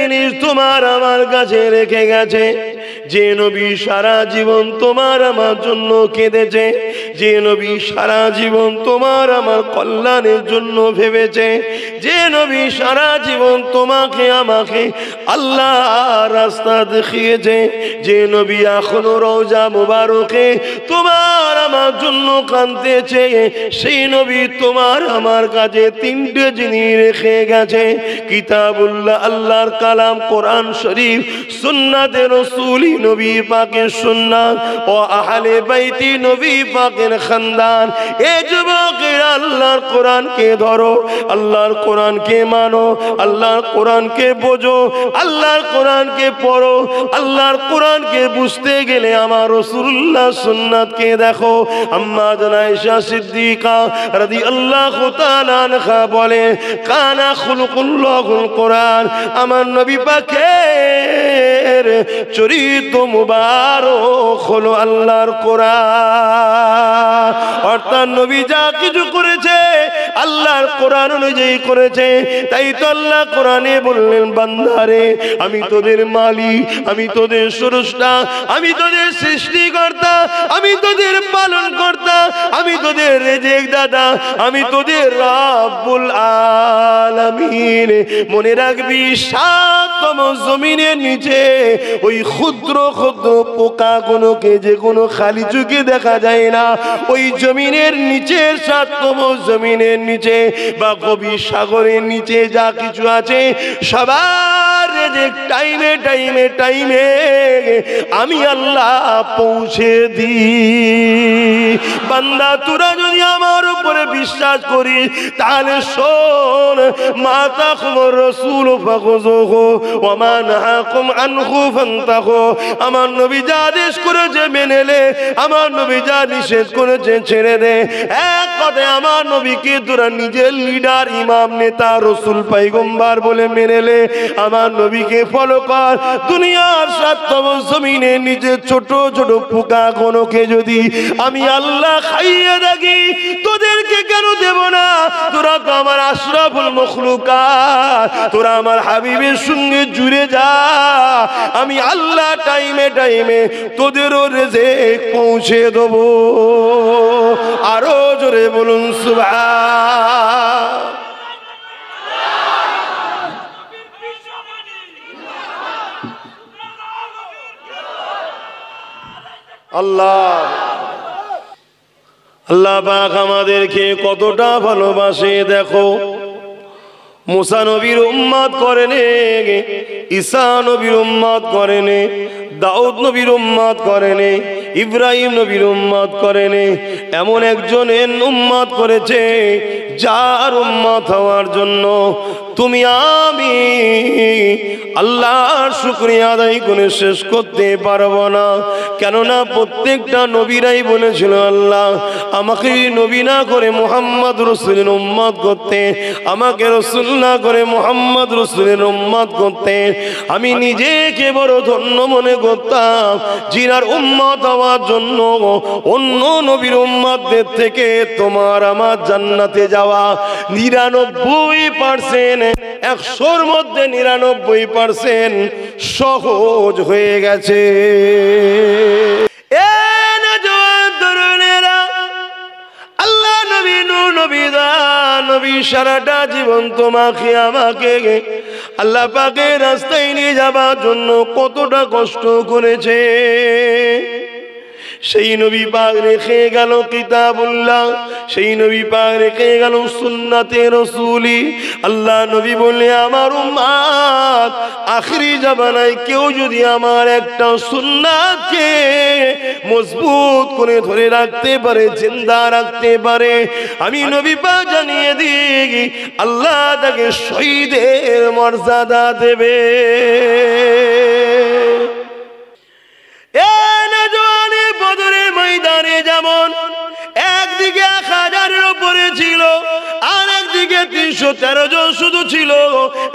জিনিস তোমার আমার কাছে রেখে গেছে। যে নবী সারা জীবন তোমার আমার জন্য কেঁদেছে, যে নবী সারা জীবন তোমার আমার কল্যাণের জন্য ভেবেছে, যে নবী সারা জীবন তোমাকে আমাকে আল্লাহর রাস্তা দেখিয়েছে, যে নবী এখনো রওজা মুবারকে তোমার আমার জন্য কাঁদতেছে, সেই নবী তোমার আমার কাছে তিনটে জিনিস রেখে গেছে। কিতাবুল্লাহ আল্লাহর কালাম কোরআন শরীফ, সুন্নাতে রাসূলি নবী পাকের সুন্নাত ও আহলে বাইতি নবী পাকের খানদান। এ যুবকেরা আল্লাহর কোরআনকে ধরো, আল্লাহর কোরআনকে মানো, আল্লাহর কোরআনকে বোঝো, আল্লাহর কোরআনকে পড়ো। আল্লাহর কোরআনকে বুঝতে গেলে আমার রাসূলুল্লাহ সুন্নাতকে দেখো। আম্মা জানা আয়েশা সিদ্দিকা রাদিয়াল্লাহু তাআলা আনহা বলে, কানা খুলুকুল্লাহুল কোরআন, আমার নবী পাকের চরিত্র মুবারক হলো আল্লাহর কোরআন। অর্থাৎ নবী যা কিছু করেছে আল্লাহর কোরআন অনুযায়ী করেছে। তাই তো আল্লাহ কোরআনে বললেন, বান্দারে আমি তোদের মালিক, আমি তোদের স্রষ্টা, আমি তোদের সৃষ্টিকর্তা, আমি তোদের পালন কর্তা, আমি তোদের রেজেক দাতা, আমি তোদের রাব্বুল আলামিন। মনে রাখবি সাতম জমিনের নিচে ওই ক্ষুদ্র ক্ষুদ্র পোকাগুলোকে যে কোনো খালি চোখে দেখা যায় না, ওই জমিনের নিচে সাতম জমিনের নিচে বা গভীর সাগরের নিচে যা কিছু আছে সবার রেজেক টাইমে টাইমে টাইমে আমি আল্লাহ পৌঁছে দিই। বান্দা তোরা যদি আমার উপরে বিশ্বাস করিস তাহলে শোন, মা তাকুমুর রাসূল ফাখুযুহু ওয়া মা নাহাকুম আনহু ফান্তাহু। আমার নবী যা আদেশ করেছে মেনে নে, আমার নবী যা নিষেধ করেছে ছেড়ে দে। এক কথায় আমার নবীকে তোরা নিজের লিডার, ইমাম, নেতা, রাসূল, পয়গম্বর বলে মেনে নে। আমার নবীকে ফলো কর। দুনিয়ার সাতম জমিনে নিজে ছোট ছোট পোকা কোনকে যদি আমি আল্লাহ খাইয়ে থাকি, তোদেরকে কেন দেব না? তোরা তো আমার আশরাফুল মখলুকাত, তোরা আমার হাবিবের সঙ্গে জুড়ে যা। আমি আল্লাহ টাইমে টাইমে তোদেরও রিজিক পৌঁছে দেব। আরো জোরে বলুন সুবহান। আল্লাহ আল্লাহ পাক আমাদেরকে কতটা ভালোবাসে দেখো। মুসা নবীর উম্মত করেনে, ঈসা নবীর উম্মত করেনে, দাউদ নবীর উম্মত করেনে, ইব্রাহিম নবীর উম্মত করেনে, এমন একজনের উম্মত করেছে যার উম্মত হওয়ার জন্য তুমি আমি আল্লাহর শুকরিয়া আদায় করে শেষ করতে পারবো না। কেননা প্রত্যেকটা নবীরাই বলেছিল, আল্লাহ আমাকে নবী না করে মুহাম্মদ রাসূলের উম্মত করতে, আমাকে রাসূল না করে মুহাম্মদ রাসূলের উম্মত করতে আমি নিজেকে বড় ধন্য মনে করতাম। জিনার উম্মত হওয়ার জন্য অন্য নবীর উম্মতদের থেকে তোমার আমার জান্নাতে যাওয়া 99% 100-র মধ্যে 99% সহজ হয়ে গেছে। আল্লাহ নবী নূর নবী দা নবী সারাটা জীবন তোমাকে আমাকে আল্লাহ পাকের রাস্তায় নিয়ে যাবার জন্য কতটা কষ্ট করেছে। সেই নবী পাক রেখে গেল কিতাবুল্লাহ, সেই নবী পাক রেখে গেল সুন্নাতে রাসূলি। আল্লাহ নবী বললে, আমার উম্মত আখিরি জামানায় কেউ যদি আমার একটা সুন্নাতকে মজবুত করে ধরে রাখতে পারে, জিন্দা রাখতে পারে, আমি নবী পাক জানিয়ে দিই আল্লাহ তাকে শহীদের মর্যাদা দেবে। বদরের ময়দানে যেমন একদিকে 1000-এর উপরে ছিল, আর একদিকে 313 জন শুধু ছিল,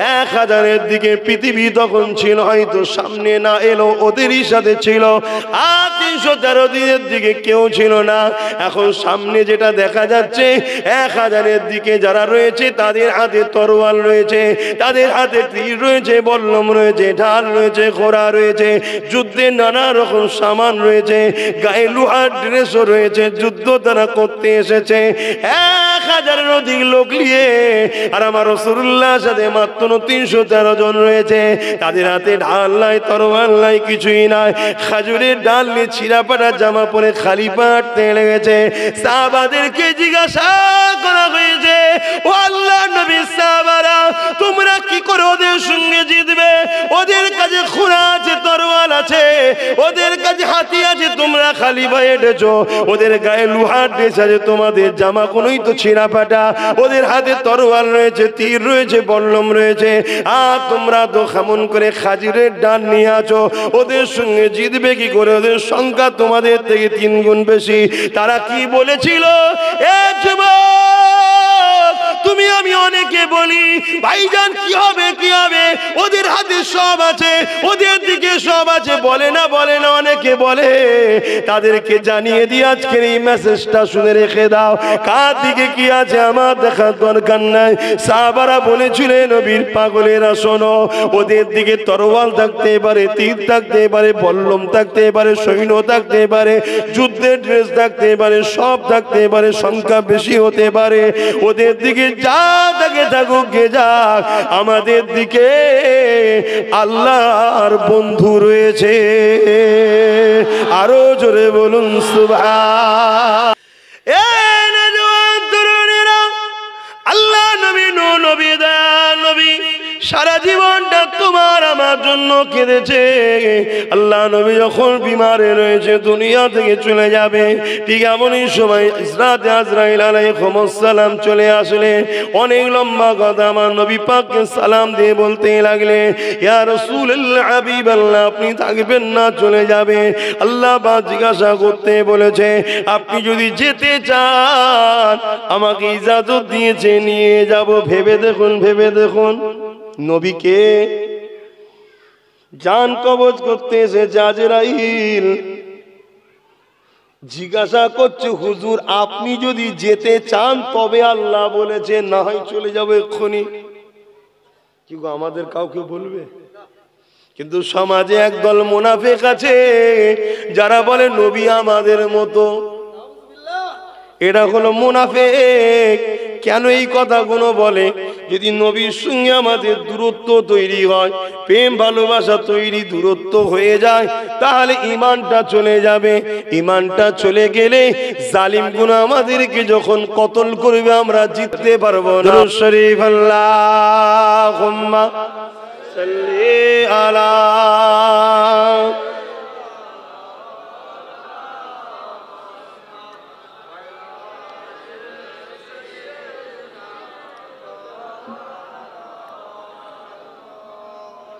1000-এর দিকে পৃথিবী তখন ছিল, হয়তো সামনে না এলো ওদেরই সাথে ছিল। আর 313 দিনের দিকে কেউ ছিল না। এখন সামনে যেটা দেখা যাচ্ছে 1000-এর দিকে যারা রয়েছে তাদের হাতে তরোয়াল রয়েছে, তাদের হাতে তীর রয়েছে, বল্লম রয়েছে, ঢাল রয়েছে, ঘোড়া রয়েছে, যুদ্ধের নানা রকম সামান রয়েছে, গায়ে লোহার ড্রেসও রয়েছে, যুদ্ধ তারা করতে এসেছে 1000-এর অধিক লোক নিয়ে। আর আমার রাসূলুল্লাহর সাথে মাত্র 313 জন রয়েছে। তাদের হাতে ঢাল নাই, তরোয়াল নাই, কিছুই নাই। খাজুরের ডাল নিয়ে ছিঁড়াপাটা জামা পরে খালি পা হাঁটতে লেগেছে। সাহাবাদেরকে জিজ্ঞাসা করা হয়েছে, ও আল্লাহর নবী, সাহাবারা তোমরা কি করে ওদের সঙ্গে জিতবে? ওদের কাছে ঘোড়া আছে, তরোয়াল আছে, ওদের কাছে হাতি আছে, তোমরা খালি পায়ে হেঁটেছো। ওদের গায়ে লোহার ড্রেস আছে, তোমাদের জামা কোনোই তো ছিঁড়া ফাটা। ওদের হাতে তরোয়াল রয়েছে, তীর রয়েছে, বল্লম রয়েছে, আর তোমরা তো কেমন করে খাজুরের ডাল নিয়ে আছো। ওদের সঙ্গে জিতবে কি করে? ওদের সংখ্যা তোমাদের থেকে 3 গুণ বেশি। তারা কি বলেছিল? এক যুবক, তুমি আমি অনেকে বলি ভাইজান কি হবে কি হবে, ওদের হাতে সব আছে, ওদের দিকে সব আছে, বলে না বলে না, অনেকে বলে। তাদেরকে জানিয়ে দিয়ে আজকের এই মেসেজটা শুনে রেখে দাও, কার দিকে কি আছে আমার দেখার দরকার নাই। সাহাবারা বলেছিলেন নবীর পাগলেরা শোনো, ওদের দিকে তরোয়াল থাকতে পারে, তীর থাকতে পারে, বল্লম থাকতে পারে, সৈন্য থাকতে পারে, যুদ্ধের ড্রেস থাকতে পারে, সব থাকতে পারে, সংখ্যা বেশি হতে পারে। ওদের দিকে যা থাকে থাকুক গে যাক, আমাদের দিকে আল্লাহর বন্ধু রয়েছে। আরো জোরে বলুন সুবহান। আল্লাহ নবী, নবী দয়াল নবী সারা জীবনটা তোমার আমার জন্য কেঁদেছে। আল্লাহ নবী যখন বিমারে রয়েছে, দুনিয়া থেকে চলে যাবে, ঠিক এমনই সময় ইসরাতে আজরাইল আলাইহিস সালাম চলে আসলে। অনেক লম্বা কথা আমার নবী পাককে সালাম দিয়ে বলতে লাগলে, ইয়া রাসূলুল্লাহ, হাবিবাল্লাহ, আপনি থাকবেন না, চলে যাবে। আল্লাহ পাক জিজ্ঞাসা করতে বলেছে, আপনি যদি যেতে চান আমাকে ইজাজত দিয়েছে, নিয়ে যাব। ভেবে দেখুন, ভেবে দেখুন, নবীকে জান কবজ করতে এসেছে আজরাইল, জিজ্ঞাসা করছে, হুজুর আপনি যদি যেতে চান তবে আল্লাহ বলেছে, না হয় চলে যাবো এক্ষুনি। কি গো, আমাদের কাউকে বলবে? কিন্তু সমাজে একদল মুনাফিক আছে যারা বলে নবী আমাদের মতো। এরা হলো মুনাফিক। কেন এই কথাগুলো বলে? যদি নবীর সঙ্গে আমাদের দূরত্ব তৈরি হয়, প্রেম ভালোবাসা তৈরি দূরত্ব হয়ে যায়, তাহলে ঈমানটা চলে যাবে। ঈমানটা চলে গেলে জালিমগুলো আমাদেরকে যখন কতল করবে আমরা জিততে পারবো না। দুরূদ শরীফ আল্লাহুম্মা সাল্লি আলা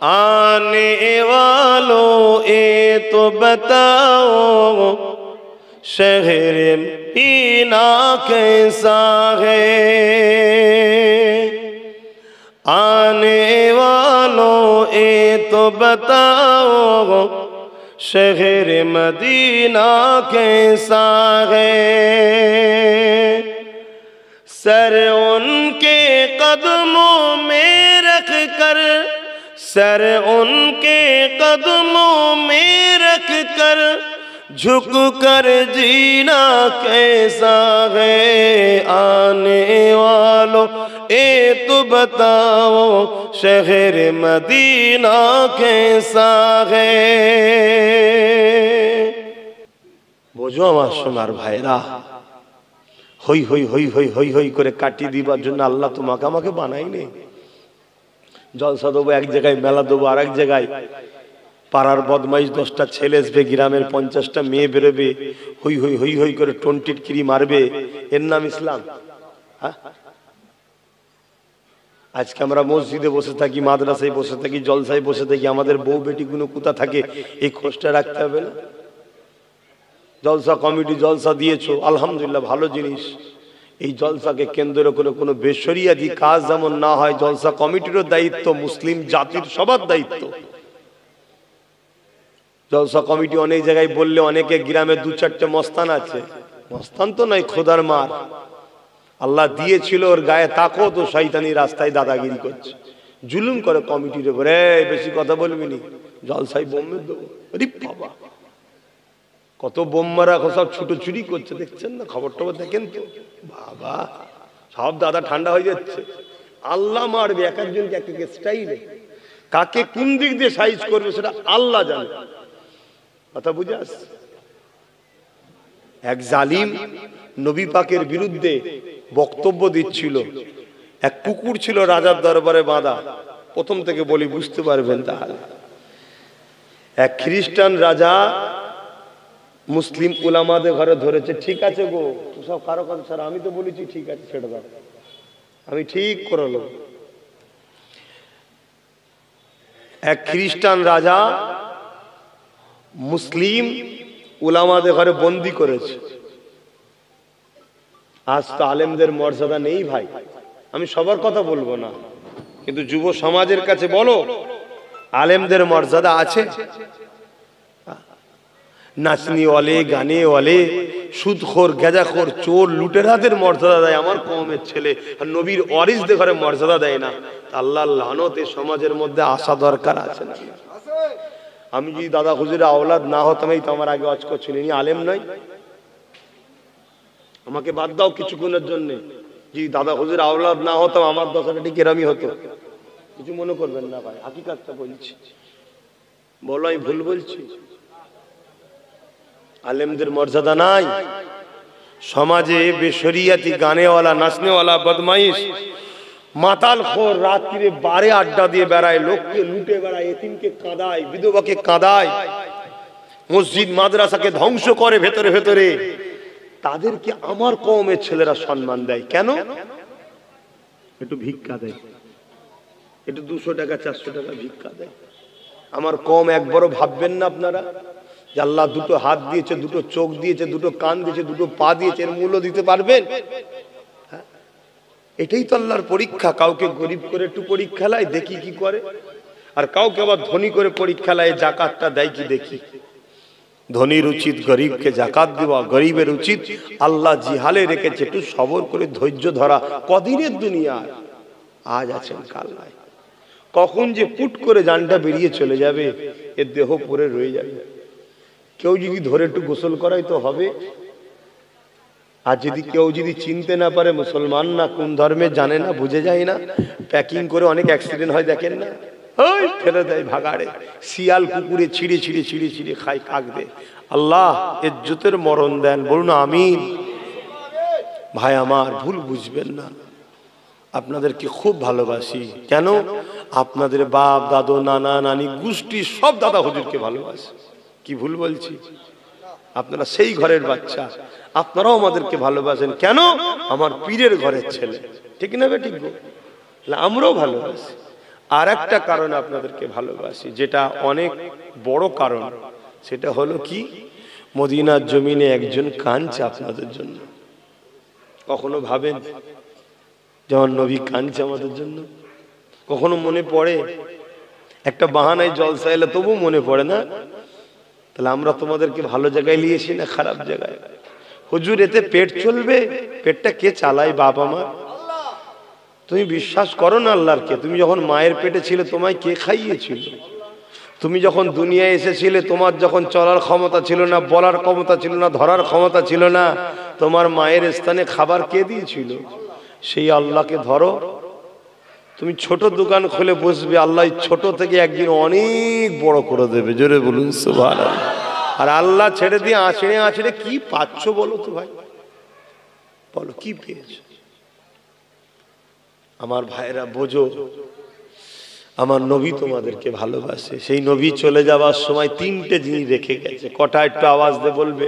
आने वालों ये तो बताओ शहर मदीना कैसा है। आने वालों ये तो बताओ शहर मदीना कैसा है। सर उनके कदमों में रख कर, सर उनके कदमों में रख कर झुक कर जीना कैसा है। आने वालों ए तो बताओ शहर मदीना कैसा है। বোঝো আমার সোনার ভাইরা, হই হই হই হই হই হই করে কাটিয়ে দিবার জন্য আল্লাহ তোমাকে আমাকে বানাইনি। জলসা দেবো এক জায়গায়, মেলা দেবো আর এক জায়গায়, পাড়ার বদমাইশ 10টা ছেলে আসবে, গ্রামের 50টা মেয়ে বেরোবে, হই হই হই হই করে টনটিটকিরি মারবে, এর নাম ইসলাম? হ্যাঁ, আজকে আমরা মসজিদে বসে থাকি, মাদ্রাসায় বসে থাকি, জলসায় বসে থাকি, আমাদের বউ বেটিগুলো কোথা থাকে এই খোঁজটা রাখতে হবে না? জলসা কমিটি জলসা দিয়েছো, আলহামদুলিল্লাহ, ভালো জিনিস। এই জলসাকে কেন্দ্র করে কোনো বেশরিয়াতি কাজ যেমন না হয়, জলসা কমিটিরও দায়িত্ব, মুসলিম জাতির সবার দায়িত্ব। জলসা কমিটি অনেক জায়গায় বললে অনেকে গ্রামে 2-4টে মস্তান আছে, মস্তান তো নয়, খোদার মার আল্লাহ দিয়েছিল, ওর গায়ে তাকো তো শয়তানি রাস্তায় দাদাগিরি করছে, জুলুম করে কমিটির উপরে, বেশি কথা বলবি নি, জলসাই বোম দেবো। আরে বাবা, কত বোম মারা সব ছুটোছুটি করছে, দেখছেন না? খবর টবর দেখেন তো? বাবা, সব দাদা ঠান্ডা হয়ে যাচ্ছে। আল্লাহ মারবে, এক একজনকে এক এক স্টাইলে, কাকে কোন দিক দিয়ে সাইজ করবে সেটা আল্লাহ জানে। কথা বুঝে আসছে? এক জালিম নবী পাকের বিরুদ্ধে বক্তব্য দিচ্ছিল। এক কুকুর ছিল রাজার দরবারে বাঁধা, প্রথম থেকে বলি বুঝতে পারবেন তাহলে। এক খ্রিস্টান রাজা মুসলিম উলামাদের ঘরে ধরেছে, ঠিক আছে গো সব কারো কথা স্যার, আমি তো বলেছি ঠিক আছে ছেড়ে দাও, আমি ঠিক করলো। এক খ্রিস্টান রাজা মুসলিম উলামাদের ঘরে বন্দি করেছে। আজ তো আলেমদের মর্যাদা নেই ভাই, আমি সবার কথা বলবো না, কিন্তু যুব সমাজের কাছে বলো, আলেমদের মর্যাদা আছে? নাচনি ওয়ালে, গানে ওয়ালে, সুদখোর, গেজাখোর, চোর, লুটেরাদের মর্যাদা দেয় আমার কওমের ছেলে, আর নবীর ওয়ারিসদের ঘরে মর্যাদা দেয় না। আল্লাহর লানত এই সমাজের মধ্যে আসা দরকার আছে না? আমি যদি দাদা হুজুরের আওলাদ না হতাম, এই তো আমার আগে ওয়াজ করছিল, ইনি আলেম নয়? আমাকে বাদ দাও কিছুক্ষণের জন্য, যদি দাদা হুজুরের আওলাদ না হতাম আমার দশাটা ঠিক এরমই হতো। কিছু মনে করবেন না ভাই, হাকিকাতটা বলছি, বলো আমি ভুল বলছি? আলেমদের মর্যাদা নাই সমাজে। বেশরিয়াতি, গানেওয়ালা, নাচনেওয়ালা, বদমাইশ, মাতালখোর, রাত্রিরে বারে আড্ডা দিয়ে বেড়ায়, লোককে লুটে বেড়ায়, এতিমকে কাঁদায়, বিধবাকে কাঁদায়, মসজিদ মাদ্রাসাকে ধ্বংস করে ভেতরে ভেতরে, তাদেরকে আমার কওমের ছেলেরা সম্মান দেয় কেন? একটু ভিক্ষা দেয়, একটু 200 টাকা 400 টাকা ভিক্ষা দেয়। আমার কওম একবারও ভাববেন না আপনারা যে আল্লাহ দুটো হাত দিয়েছে, দুটো চোখ দিয়েছে, দুটো কান দিয়েছে, দুটো পা দিয়েছে, এর মূল্য দিতে পারবেন? এটাই তো আল্লাহর পরীক্ষা। কাউকে গরিব করে একটু পরীক্ষা লায়, দেখি কি করে, আর কাউকে আবার ধনী করে পরীক্ষা লায়, জাকাতটা দেয় কি দেখি। ধনীর উচিত গরিবকে জাকাত দেওয়া, গরিবের উচিত আল্লাহ জিহালে রেখেছে একটু সবর করে ধৈর্য ধরা। কদিনের দুনিয়া, আজ আছেন কাল নাই, কখন যে পুট করে জানটা বেরিয়ে চলে যাবে, এর দেহ পরে রয়ে যাবে। কেউ যদি ধরে একটু গোসল করাই তো হবে। আর যদি কেউ যদি চিনতে না পারে, মুসলমান না, কোন ধর্মে জানে না, বুঝে যায় না, প্যাকিং করে অনেক অ্যাক্সিডেন্ট হয় দেখেন না, ওই ফেলে দেয় ভাগাড়ে, শিয়াল কুকুরে ছিঁড়ে ছিঁড়ে ছিঁড়ে ছিঁড়ে খায়, কাকবে। আল্লাহ ইজ্জতের মরণ দেন, বলুন আমিন। ভাই আমার, ভুল বুঝবেন না, আপনাদেরকে খুব ভালোবাসি। কেন? আপনাদের বাপ, দাদু, নানা, নানি, গোষ্ঠী সব দাদা হুজুরকে ভালোবাসে। কি ভুল বলছি? আপনারা সেই ঘরের বাচ্চা, আপনারাও আমাদেরকে ভালোবাসেন। কেন? আমার পীরের ঘরের ছেলে, ঠিক না? ঠিক গো, আমরাও ভালোবাসি। আর একটা কারণ আপনাদেরকে ভালোবাসি, যেটা অনেক বড় কারণ, সেটা হলো কি, মদিনার জমিনে একজন কাঁদছে আপনাদের জন্য। কখনো ভাবেন যেমন নবী কাঁদছে আমাদের জন্য? কখনো মনে পড়ে? একটা বাহানায় জলসা এলে তবু মনে পড়ে না? তাহলে আমরা তোমাদেরকে ভালো জায়গায় নিয়েছি না খারাপ জায়গায়? হুজুর এতে পেট চলবে, পেটটা কে চালায়? বাপ আমার, তুমি বিশ্বাস করো না আল্লাহরকে? তুমি যখন মায়ের পেটে ছিলে তোমায় কে খাইয়েছিল? তুমি যখন দুনিয়ায় এসেছিলে তোমার যখন চলার ক্ষমতা ছিল না, বলার ক্ষমতা ছিল না, ধরার ক্ষমতা ছিল না, তোমার মায়ের স্থানে খাবার কে দিয়েছিল? সেই আল্লাহকে ধরো। তুমি ছোট দোকান খুলে বসবে, আল্লাহ ছোট থেকে একদিন অনেক বড় করে দেবে। জোরে বলুন সুবহানাল্লাহ। আর আল্লাহ ছেড়ে দিয়ে আছড়ে আছড়ে কি পাচ্ছ বলো তো ভাই, বলো কি পেয়েছ? আমার ভাইরা বোঝো, আমার নবী তোমাদেরকে ভালোবাসে। সেই নবী চলে যাওয়ার সময় 3টে জিনিস রেখে গেছে। কটা একটু আওয়াজ দিয়ে বলবে?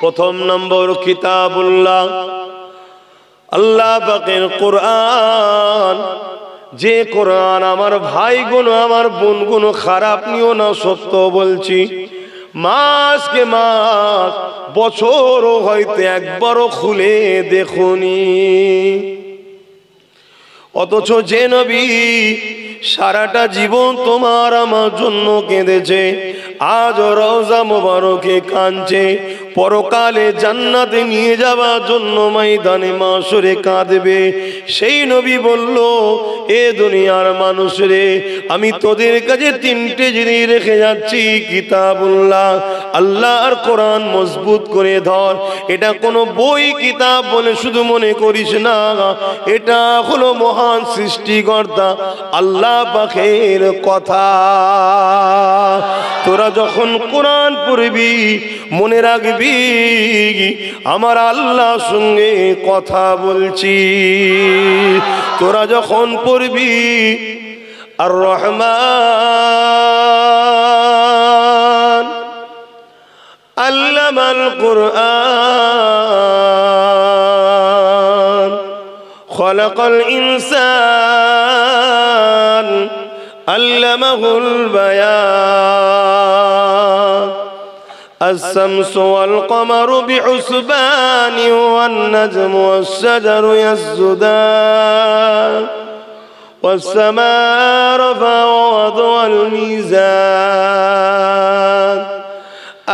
প্রথম নম্বর কিতাবুল্লাহ, আল্লাহ পাকের কোরআন। যে কোরআন, আমার ভাই গুলো, আমার বোন গুলো, খারাপ নিও না, সত্য বলছি, মাসকে মাস, বছরও হয়তো একবারও খুলে দেখুনি। অথচ যে নবী সারাটা জীবন তোমার আমার জন্য কেঁদেছে, আজ রওজা মোবারকে কাঁদছে, পরকালে জান্নাতে নিয়ে যাওয়ার জন্য ময়দানে মাশরে কাঁদবে। সেই নবী বলল, এ দুনিয়ার মানুষ রে, আমি তোদের কাছে তিনটে জিনিস রেখে যাচ্ছি। কিতাবুল্লাহ, আল্লাহর কোরআন মজবুত করে ধর। এটা কোনো বই কিতাব বলে শুধু মনে করিস না, এটা হলো মহান সৃষ্টিকর্তা আল্লাহ পাকের কথা। তোরা যখন কোরআন পড়বি মনে রাখবি আমার আল্লাহর সঙ্গে কথা বলছি। তোরা যখন পড়বি আর রহমান আল্লামাল কুরআন খলাকাল ইনসান আল্লামাহুল বায়ান الشمس والقمر بحسبان والنجم والشجر يسجدان والسماء رفعها ووضع الميزان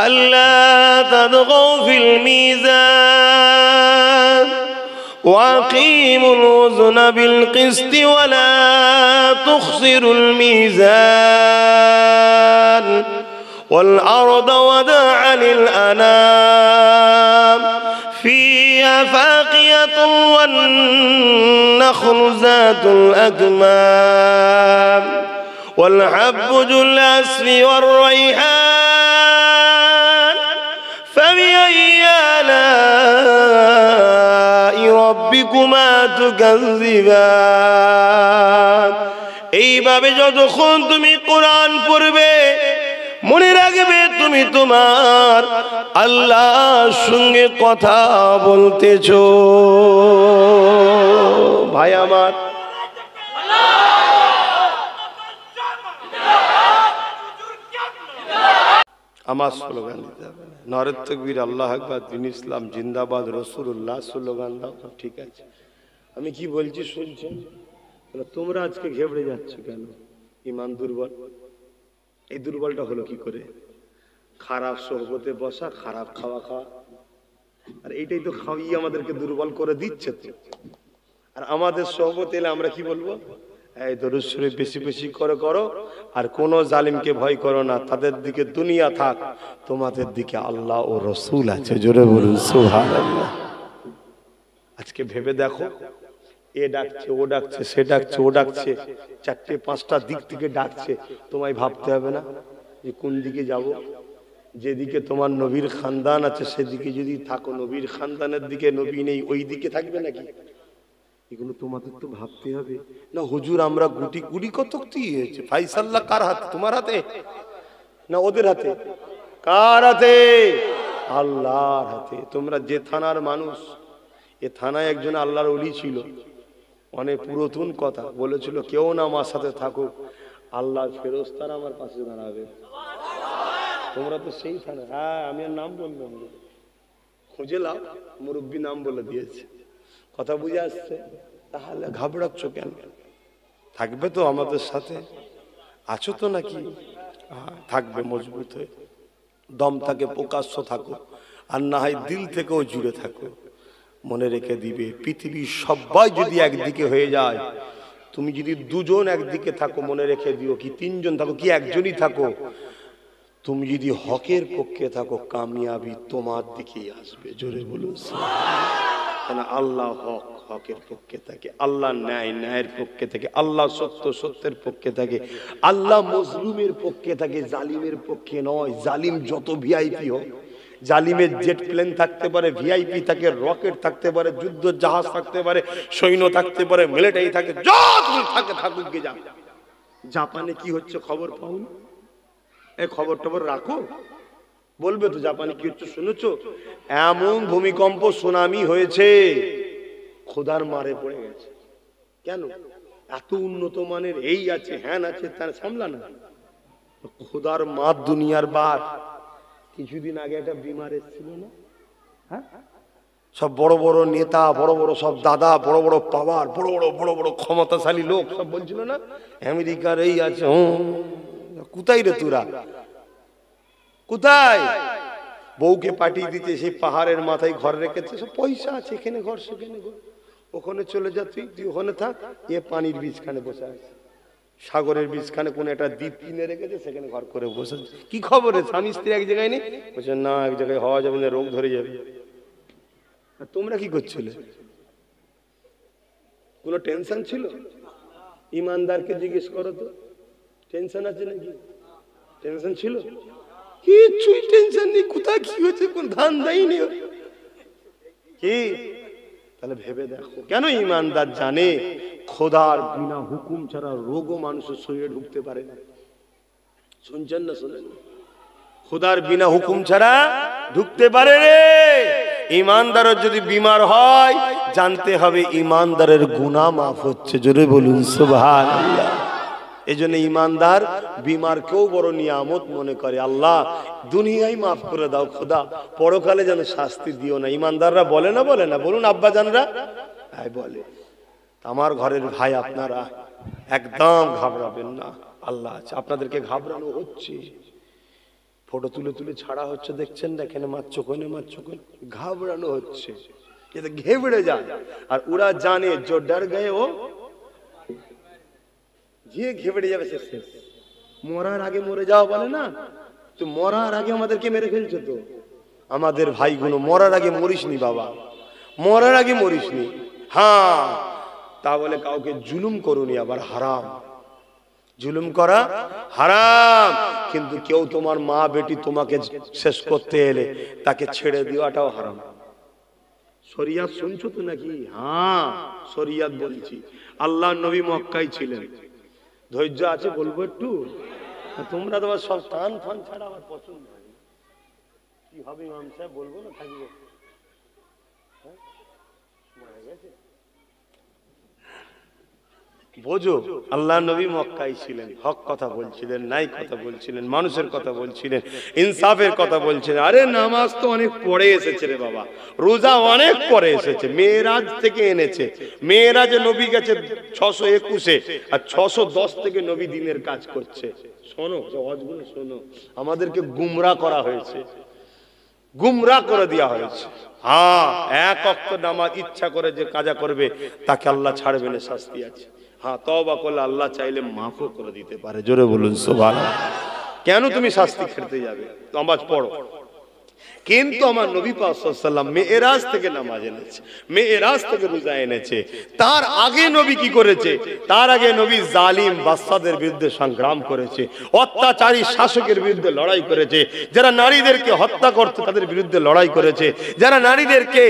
ألا تطغوا في الميزان وأقيموا الوزن بالقسط ولا تخسروا الميزان والأرض وضعها للأنام فيها فاقية والنخل ذات الأكمام والحب ذو العصف والريحان فبأي آلاء ربكما تكذبان। এইভাবে যতক্ষণ তুমি কোরআন পড়বে মনে রাখবে তুমি তোমার আল্লাহর সঙ্গে কথা বলতেছো। ভাই আমার, আমার স্লোগান দিতে হবে না। নারে তাকবীর, আল্লাহু আকবার, দ্বীন ইসলাম জিন্দাবাদ, রাসূলুল্লাহ স্লোগান দাও। ঠিক আছে, আমি কি বলছি শুনছেন? তোমরা আজকে ঘেবড়ে যাচ্ছ কেন? ঈমান দুর্বল। এই দুর্বলটা হলো কি করে? খারাপ সোহবতে বসা, খারাপ খাওয়া খাওয়া, আর এইটাই তো খাওয়িয়ে আমাদেরকে দুর্বল করে দিচ্ছে। আর আমাদের সোহবত এলে আমরা কি বলবো? এই দরুদ শরীফ বেশি বেশি করে করো, আর কোন জালিমকে ভয় করো না। তাদের দিকে দুনিয়া থাক, তোমাদের দিকে আল্লাহ ও রসুল আছে। জোরে বলুন সুবহানাল্লাহ। আজকে ভেবে দেখো, এ ডাকছে, ও ডাকছে, সে ডাকছে, ও ডাকছে, চারটে পাঁচটা দিক থেকে ডাকছে। তোমায় ভাবতে হবে না যে কোন দিকে যাব? যেদিকে তোমার নবীর খানদান আছে সেদিকে যদি থাকো, নবীর খানদানের দিকে নবী নেই, ওই দিকে থাকবে নাকি? এগুলো তোমাদের তো ভাবতে হবে না। হুজুর আমরা গুটি গুটি কত দিয়েছে, ফাইসাল্লাহ কার হাতে? তোমার হাতে না ওদের হাতে? কার হাতে? আল্লাহর হাতে। তোমরা যে থানার মানুষ, এ থানায় একজন আল্লাহর ওলি ছিল, অনেক পুরাতন কথা বলেছিল, কেউ না আমার সাথে থাকুক, আল্লাহর ফেরেশতারা আমার পাশে দাঁড়াবে। তোমরা তো সেই থানা। হ্যাঁ, আমি আর নাম বললাম না, খুঁজে লাও, মুরব্বী নাম বলে দিয়েছে। কথা বুঝে আসছে? তাহলে ঘাবড়াচ্ছ কেন? থাকবে তো আমাদের সাথে, আছো তো নাকি? থাকবে মজবুত হয়ে, দম থাকে প্রকাশ্য থাকো, আর না হয় দিল থেকেও জুড়ে থাকো। মনে রেখে দিবে, পৃথিবীর সবাই যদি একদিকে হয়ে যায়, তুমি যদি দুজন একদিকে থাকো, মনে রেখে দিও, কি তিনজন থাকো, কি একজনই থাকো, তুমি যদি হকের পক্ষে থাকো, কামিয়াবি তোমার দিকেই আসবে। জোরে বলুন। কেন? আল্লাহ হক, হকের পক্ষে থাকে, আল্লাহ ন্যায়, ন্যায়ের পক্ষে থাকে, আল্লাহ সত্য, সত্যের পক্ষে থাকে, আল্লাহ মজলুমের পক্ষে থাকে, জালিমের পক্ষে নয়। জালিম যত ভিআইপি হোক, জালিমের জেট প্লেন থাকতে পারে, ভিআইপি থাকে, রকেট থাকতে পারে, যুদ্ধ জাহাজ থাকতে পারে, সৈন্য থাকতে পারে, মিলিটারি থাকে, যত থাকে থাকুক গে। জাপানে কি হচ্ছে খবর পাও না? এই খবর টবর রাখো, বলবে তো জাপানে কি হচ্ছে শুনেছো? এমন ভূমিকম্প সুনামি হয়েছে, খোদার মারে পড়ে গেছে। কেন? এত উন্নত মানের এই আছে, হ্যান আছে, তার সামলা না। খোদার মার দুনিয়ার বার, কিছুদিন আগে একটা বিমার এসেছিল না, হ্যাঁ, সব বড় বড় নেতা, বড় বড় সব দাদা, বড় বড় পাওয়ার, বড় বড় বড় বড় ক্ষমতাশালী লোক সব বলছিল না আমেরিকার এই আছে। কোথায় রে তোরা, কোথায়? বউকে পাঠিয়ে দিতে সেই পাহাড়ের মাথায় ঘর রেখেছে, সব পয়সা আছে, এখানে ঘর সেখানে ঘর, ওখানে চলে যা, তুই ওখানে থাক। এ পানির বীজখানে বসে আছে, সাগরের বীজখানে কোন একটা দ্বীপ কিনে রেখেছে, সেখানে ঘর করে বসে। কি খবর, স্বামী স্ত্রী এক জায়গায় নেই? বলছে না, এক জায়গায় হওয়া যাবে না, রোগ ধরে যাবে। তোমরা কি করছিলে? কোন টেনশন ছিল? ইমানদারকে জিজ্ঞেস করো তো, টেনশন আছে নাকি? টেনশন ছিল? কিছুই টেনশন নেই, কোথায় কি হচ্ছে কোন ধান দেয়নি কি। তাহলে ভেবে দেখো, কেন? ইমানদার জানে খোদার বিনা হুকুম ছাড়া রোগও মানুষের শরীরে ঢুকতে পারে না। শুনছেন না? শোনেন, খোদার বিনা হুকুম ছাড়া ঢুকতে পারে রে। ইমানদারের যদি বিমার হয়, জানতে হবে ইমানদারের গুনাহ মাফ হচ্ছে। জোরে বলুন সুবহানাল্লাহ। এই জন্য ইমানদার বিমারকেও বড় নিয়ামত মনে করে। আল্লাহ দুনিয়ায় মাফ করে দাও খোদা, পরকালে যেন শাস্তি দিও না। ইমানদাররা বলে না? বলে না? বলুন আব্বা জানরা, হ্যাঁ বলে। আমার ঘরের ভাই, আপনারা একদম ঘাবড়াবেন না, আল্লাহ আছে। আপনাদেরকে ঘাবড়ানো হচ্ছে, ফটো তুলে তুলে ছাড়া হচ্ছে, দেখছেন না? এখানে মারছো, কোনে মারছো, ঘাবড়ানো হচ্ছে, এতে ঘেবড়ে যায়। আর ওরা জানে যে ডর গয়ে ও যে ঘেবড়ে যাবে, শেষ। মরার আগে মরে যাও বলে না, তো মরার আগে আমাদেরকে মেরে ফেলছো। তো আমাদের ভাইগুলো মরার আগে মরিসনি বাবা, মরার আগে মরিসনি। হ্যাঁ, তা বলে কাউকে জুলুম করুনি, আবার হারাম। জুলুম করা হারাম, কিন্তু কেউ তোমার মা বেটি তোমাকে শেষ করতে এলে তাকে ছেড়ে দেওয়াটাও হারাম। শরিয়াত শুনছো তো নাকি? হ্যাঁ, শরিয়াত বলছি। আল্লাহ নবী মক্কায় ছিলেন, ধৈর্য আছে বলবো একটু। তোমরা তো সব টান ফান ছাড়া আমার পছন্দ হয় না। কি হবে ইমাম সাহেব, বলবো না থাকবে? বোঝো, আল্লাহ নবী মক্কায় ছিলেন, হক কথা বলছিলেন, নাই কথা বলছিলেন, মানুষের কথা বলছিলেন, ইনসাফের কথা বলছিলেন। আরে নামাজ তো অনেক পরে এসেছে রে বাবা, রোজা অনেক পরে এসেছে, মেরাজ থেকে এনেছে। মেরাজে নবী গেছে 621-এ, আর 610 থেকে নবী দিনের কাজ করছে। শোনো, ওয়াজগুলো শোনো, আমাদেরকে গুমরাহ করা হয়েছে, গুমরাহ করে দেওয়া হয়েছে। হ্যাঁ, এক ওয়াক্ত নামাজ ইচ্ছা করে যে কাজা করবে তাকে আল্লাহ ছাড়বে না, শাস্তি আছে। হ্যাঁ, তওবা করলে আল্লাহ চাইলে মাফও করে দিতে পারে। জোরে বলুন সুবহানাল্লাহ। কেন তুমি শাস্তি খেতে যাবে? নামাজ পড়ো। কিন্তু আমার নবী পাক সাল্লাল্লাহু আলাইহি ওয়াসাল্লাম মেরাজ থেকে নামাজ এনেছে, মেরাজ থেকে রোজা এনেছে। তার আগে নবী কি করেছে? তার আগে নবী জালিম বাদশাদের বিরুদ্ধে সংগ্রাম করেছে, অত্যাচারী শাসকের বিরুদ্ধে লড়াই করেছে, যারা নারীদেরকে হত্যা করত তাদের বিরুদ্ধে লড়াই করেছে, যারা নারীদেরকে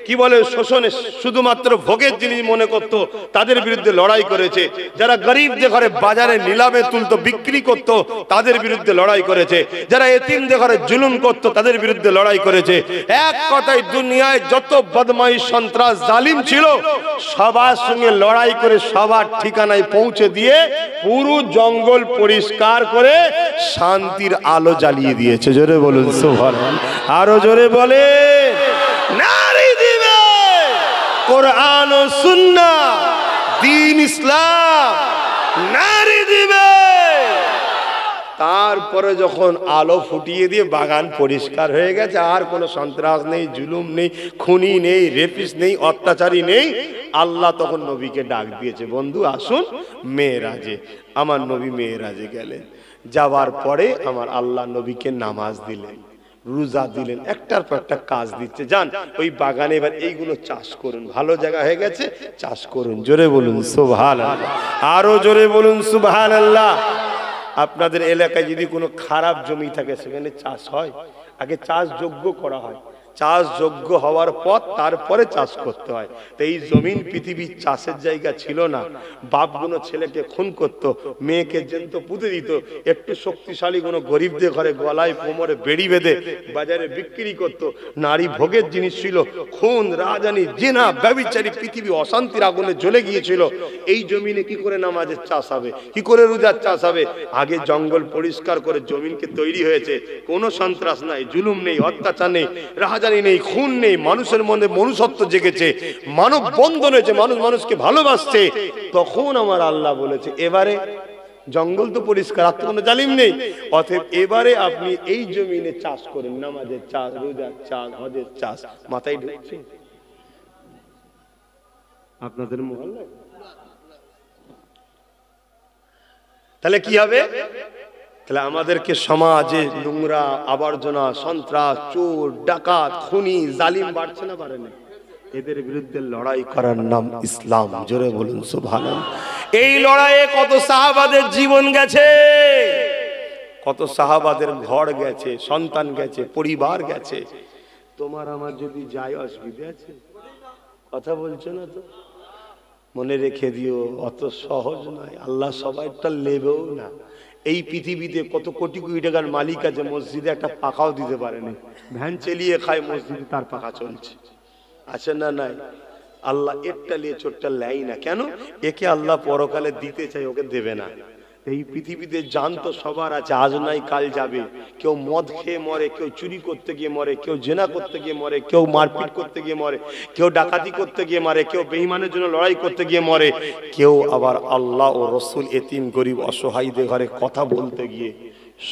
কি বলে শোষণে শুধুমাত্র ভোগের জিনিস মনে করত তাদের বিরুদ্ধে লড়াই করেছে, যারা গরিবদের ঘরে বাজারে নিলামে তুলতো বিক্রি করত তাদের বিরুদ্ধে লড়াই করেছে, যারা এতিমদের ঘরে জুলুম করত তাদের বিরুদ্ধে লড়াই করেছে। এক কথায় দুনিয়ায় যত বদমাইশ সন্ত্রাস জালিম ছিল সবার সঙ্গে লড়াই করে সবার ঠিকানায় পৌঁছে দিয়ে পুরো জঙ্গল পরিষ্কার করে শান্তির আলো জ্বালিয়ে দিয়েছে। জোরে বলুন সুবহানাল্লাহ। আরো জোরে বলে নারী দিবে কোরআন ও সুন্নাহ, দ্বীন ইসলাম নারী দিবে। তারপরে যখন আলো ফুটিয়ে দিয়ে বাগান পরিষ্কার হয়ে গেছে, আর কোনো সন্ত্রাস নেই, জুলুম নেই, খুনি নেই, রেপিস নেই, অত্যাচারী নেই, আল্লাহ তখন নবীকে ডাক দিয়েছে, বন্ধু আসুন মেরাজে। আমার নবী মেরাজে গেলেন, যাওয়ার পরে আমার আল্লাহ নবীকে নামাজ দিলেন, রোজা দিলেন, একটার পর একটা কাজ দিচ্ছে। যান ওই বাগানে এবার এইগুলো চাষ করুন, ভালো জায়গা হয়ে গেছে, চাষ করুন। জোরে বলুন সুবহানাল্লাহ। আরো জোরে বলুন সুবহানাল্লাহ। আপনাদের এলাকায় যদি কোনো খারাপ জমি থাকে সেখানে চাষ হয়, আগে চাষ যোগ্য করা হয়, চাষ যোগ্য হওয়ার পর তারপরে চাষ করতে হয়। তো এই জমিন পৃথিবীর চাষের জায়গা ছিল না। বাপগুলো ছেলেকে খুন করত, মেয়েকে জ্যান্ত পুঁতে দিত, একটু শক্তিশালী কোনো গরিবদের ঘরে গলায় কোমরে বেড়ি বেঁধে বাজারে বিক্রি করত। নারী ভোগের জিনিস ছিল। খুন, রাজানি, জিনা, ব্যভিচারী, পৃথিবী অশান্তির আগুনে জ্বলে গিয়েছিল। এই জমিনে কি করে নামাজের চাষ হবে, কি করে রোজার চাষ হবে? আগে জঙ্গল পরিষ্কার করে জমিনকে তৈরি হয়েছে। কোনো সন্ত্রাস নাই, জুলুম নেই, অত্যাচার নেই, রাহাজানি নেই, খুন নেই, মানুষের মধ্যে মনুষ্যত্ব জেগেছে, মানব বন্ধন হয়েছে, মানুষ মানুষকে ভালোবাসছে। তখন আমার আল্লাহ বলেছে এবারে জঙ্গল তো পরিষ্কার, আর তো কোনো জালিম নেই, অতএব এবারে আপনি এই জমিনে চাষ করেন, নামাজের চাষ, রোজার চাষ, হজের চাষ। মাথায় ঢুকছে আপনাদের মহল্লায়? তাহলে কি হবে? তাহলে আমাদেরকে সমাজে নোংরা, আবর্জনা, সন্ত্রাস, চোর, ডাকাত, খুনি, জালিম বাড়ছে না বাড়ে না? এদের বিরুদ্ধে লড়াই করার নাম ইসলাম। জোরে বলুন সুবহানাল্লাহ। এই লড়াইয়ে কত সাহাবাদের জীবন গেছে, কত সাহাবাদের ঘর গেছে, সন্তান গেছে, পরিবার গেছে। তোমার আমার যদি যায় অসুবিধা আছে? কথা বলছো না তো? মনে রেখে দিও, অত সহজ নয়। আল্লাহ সবাইটা নেবেও না। এই পৃথিবীতে কত কোটি কোটি টাকার মালিক আছে, মসজিদে একটা পাখাও দিতে পারেনি। ভ্যান চালিয়ে খায়, মসজিদে তার পাখা চলছে, আছে না নাই? আল্লাহ একটা নিয়ে চোরটা লেয় না কেন? একে আল্লাহ পরকালে দিতে চাই, ওকে দেবে না। এই পৃথিবীতে জান তো সবার আছে, আজ নাই কাল যাবে। কেউ মদ খেয়ে মরে, কেউ চুরি করতে গিয়ে মরে, কেউ জেনা করতে গিয়ে মরে, কেউ মারপিট করতে গিয়ে মরে, কেউ ডাকাতি করতে গিয়ে মরে, কেউ বেঈমানের জন্য লড়াই করতে গিয়ে মরে, কেউ আবার আল্লাহ ও রসুল, এতিম, গরিব, অসহায়দের ঘরে কথা বলতে গিয়ে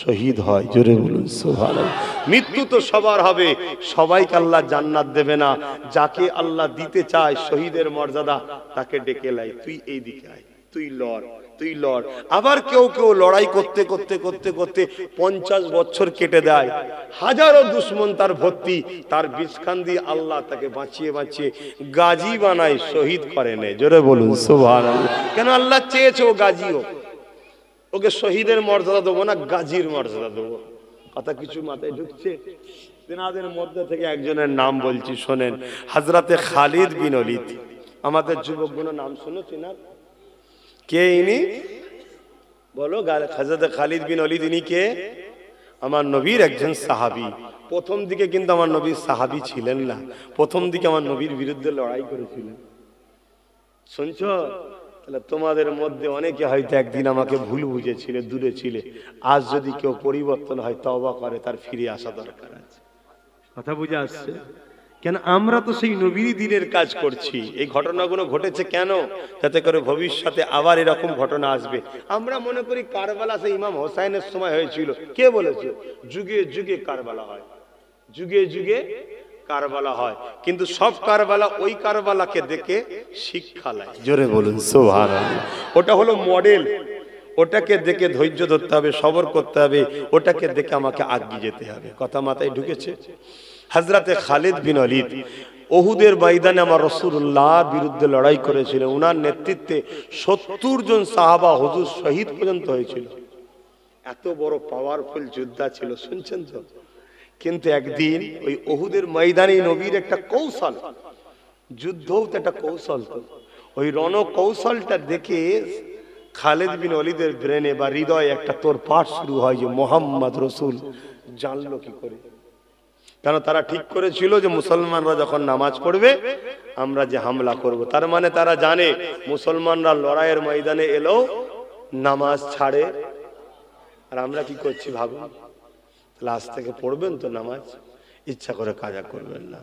শহীদ হয়। জোরে বলুন সুবহানাল্লাহ। মৃত্যু তো সবার হবে, সবাইকে আল্লাহ জান্নাত দেবে না। যাকে আল্লাহ দিতে চায় শহীদের মর্যাদা, তাকে ডেকে লাই, তুই এই দিকে আয়, তুই লড়, তুই লড়। আবার কেউ কেউ লড়াই করতে করতে করতে করতে 50 বছর কেটে দেয়, হাজারো দুশ্মন তার ভর্তি, তার বিছখান দিয়ে আল্লাহ তাকে বাঁচিয়ে বাঁচিয়ে গাজী বানায়, শহীদ করে নেয়। জোরে বলুন সুবহানাল্লাহ। কেন? আল্লাহ চেয়েছে ও গাজী হোক। ওকে শহীদের মর্যাদা দেবো না, গাজীর মর্যাদা দেবো। কথা কিছু মাথায় ঢুকছে? তেনাদের মধ্যে থেকে একজনের নাম বলছি, শোনেন। হযরতে খালিদ বিন ওলীদ। আমাদের যুবকগুলো নাম শুনেছি না? কে ইনি? বলো। হযরতে খালিদ বিন ওলীদ ইনি কে? আমার নবীর একজন সাহাবী। প্রথম দিকে কিন্তু আমার নবীর সাহাবী ছিলেন না, প্রথম দিকে আমার নবীর বিরুদ্ধে লড়াই করেছিলেন। শুনছো? তাহলে তোমাদের মধ্যে অনেকে হয়তো একদিন আমাকে ভুল বুঝেছিলে, দূরে ছিলে। আজ যদি কেউ পরিবর্তন হয়, তওবা করে, তার ফিরে আসা দরকার আছে। কথা বুঝে আসছে? কেন? আমরা তো সেই নবীর দিনের কাজ করছি। এই ঘটনাগুলো ঘটেছে কেন? যাতে করে ভবিষ্যতে আবার এরকম ঘটনা আসবে। আমরা মনে করি কারবালা সেই ইমাম হোসাইনের সময় হয়েছিল। কে বলেছে? যুগে যুগে কারবালা হয়, যুগে যুগে কারবালা হয়, কিন্তু সব কারবালা ওই কারবালাকে দেখে শিক্ষা নেয়। জোরে বলুন সুবহানাল্লাহ। ওটা হলো মডেল, ওটাকে দেখে ধৈর্য ধরতে হবে, সবর করতে হবে, ওটাকে দেখে আমাকে এগিয়ে যেতে হবে। কথা মাথায় ঢুকেছে? হযরতে খালিদ বিন ওলীদ উহুদের ময়দানে আমার রাসূলুল্লাহর বিরুদ্ধে লড়াই করেছিলেন। ওনার নেতৃত্বে 70 জন সাহাবা হুজুর শহীদ পর্যন্ত হয়েছিল। এত বড় পাওয়ারফুল যোদ্ধা ছিল, শুনছেন তো? কিন্তু একদিন ওই উহুদের ময়দানে নবীর একটা কৌশল, যুদ্ধও তো একটা কৌশল, তো ওই রণকৌশলটা দেখে খালিদ বিন ওলীদের ব্রেনে বা হৃদয়ে একটা তোড়পাড় শুরু হয় যে মুহাম্মদ রাসূল জানলো কি করে? কেন? তারা ঠিক করেছিল যে মুসলমানরা যখন নামাজ পড়বে আমরা যে হামলা করব। তার মানে তারা জানে মুসলমানরা লড়াইয়ের ময়দানে এলেও নামাজ ছাড়ে, আর আমরা কি করছি ভাবুন। তাহলে আজ থেকে পড়বেন তো নামাজ, ইচ্ছা করে কাজা করবেন না।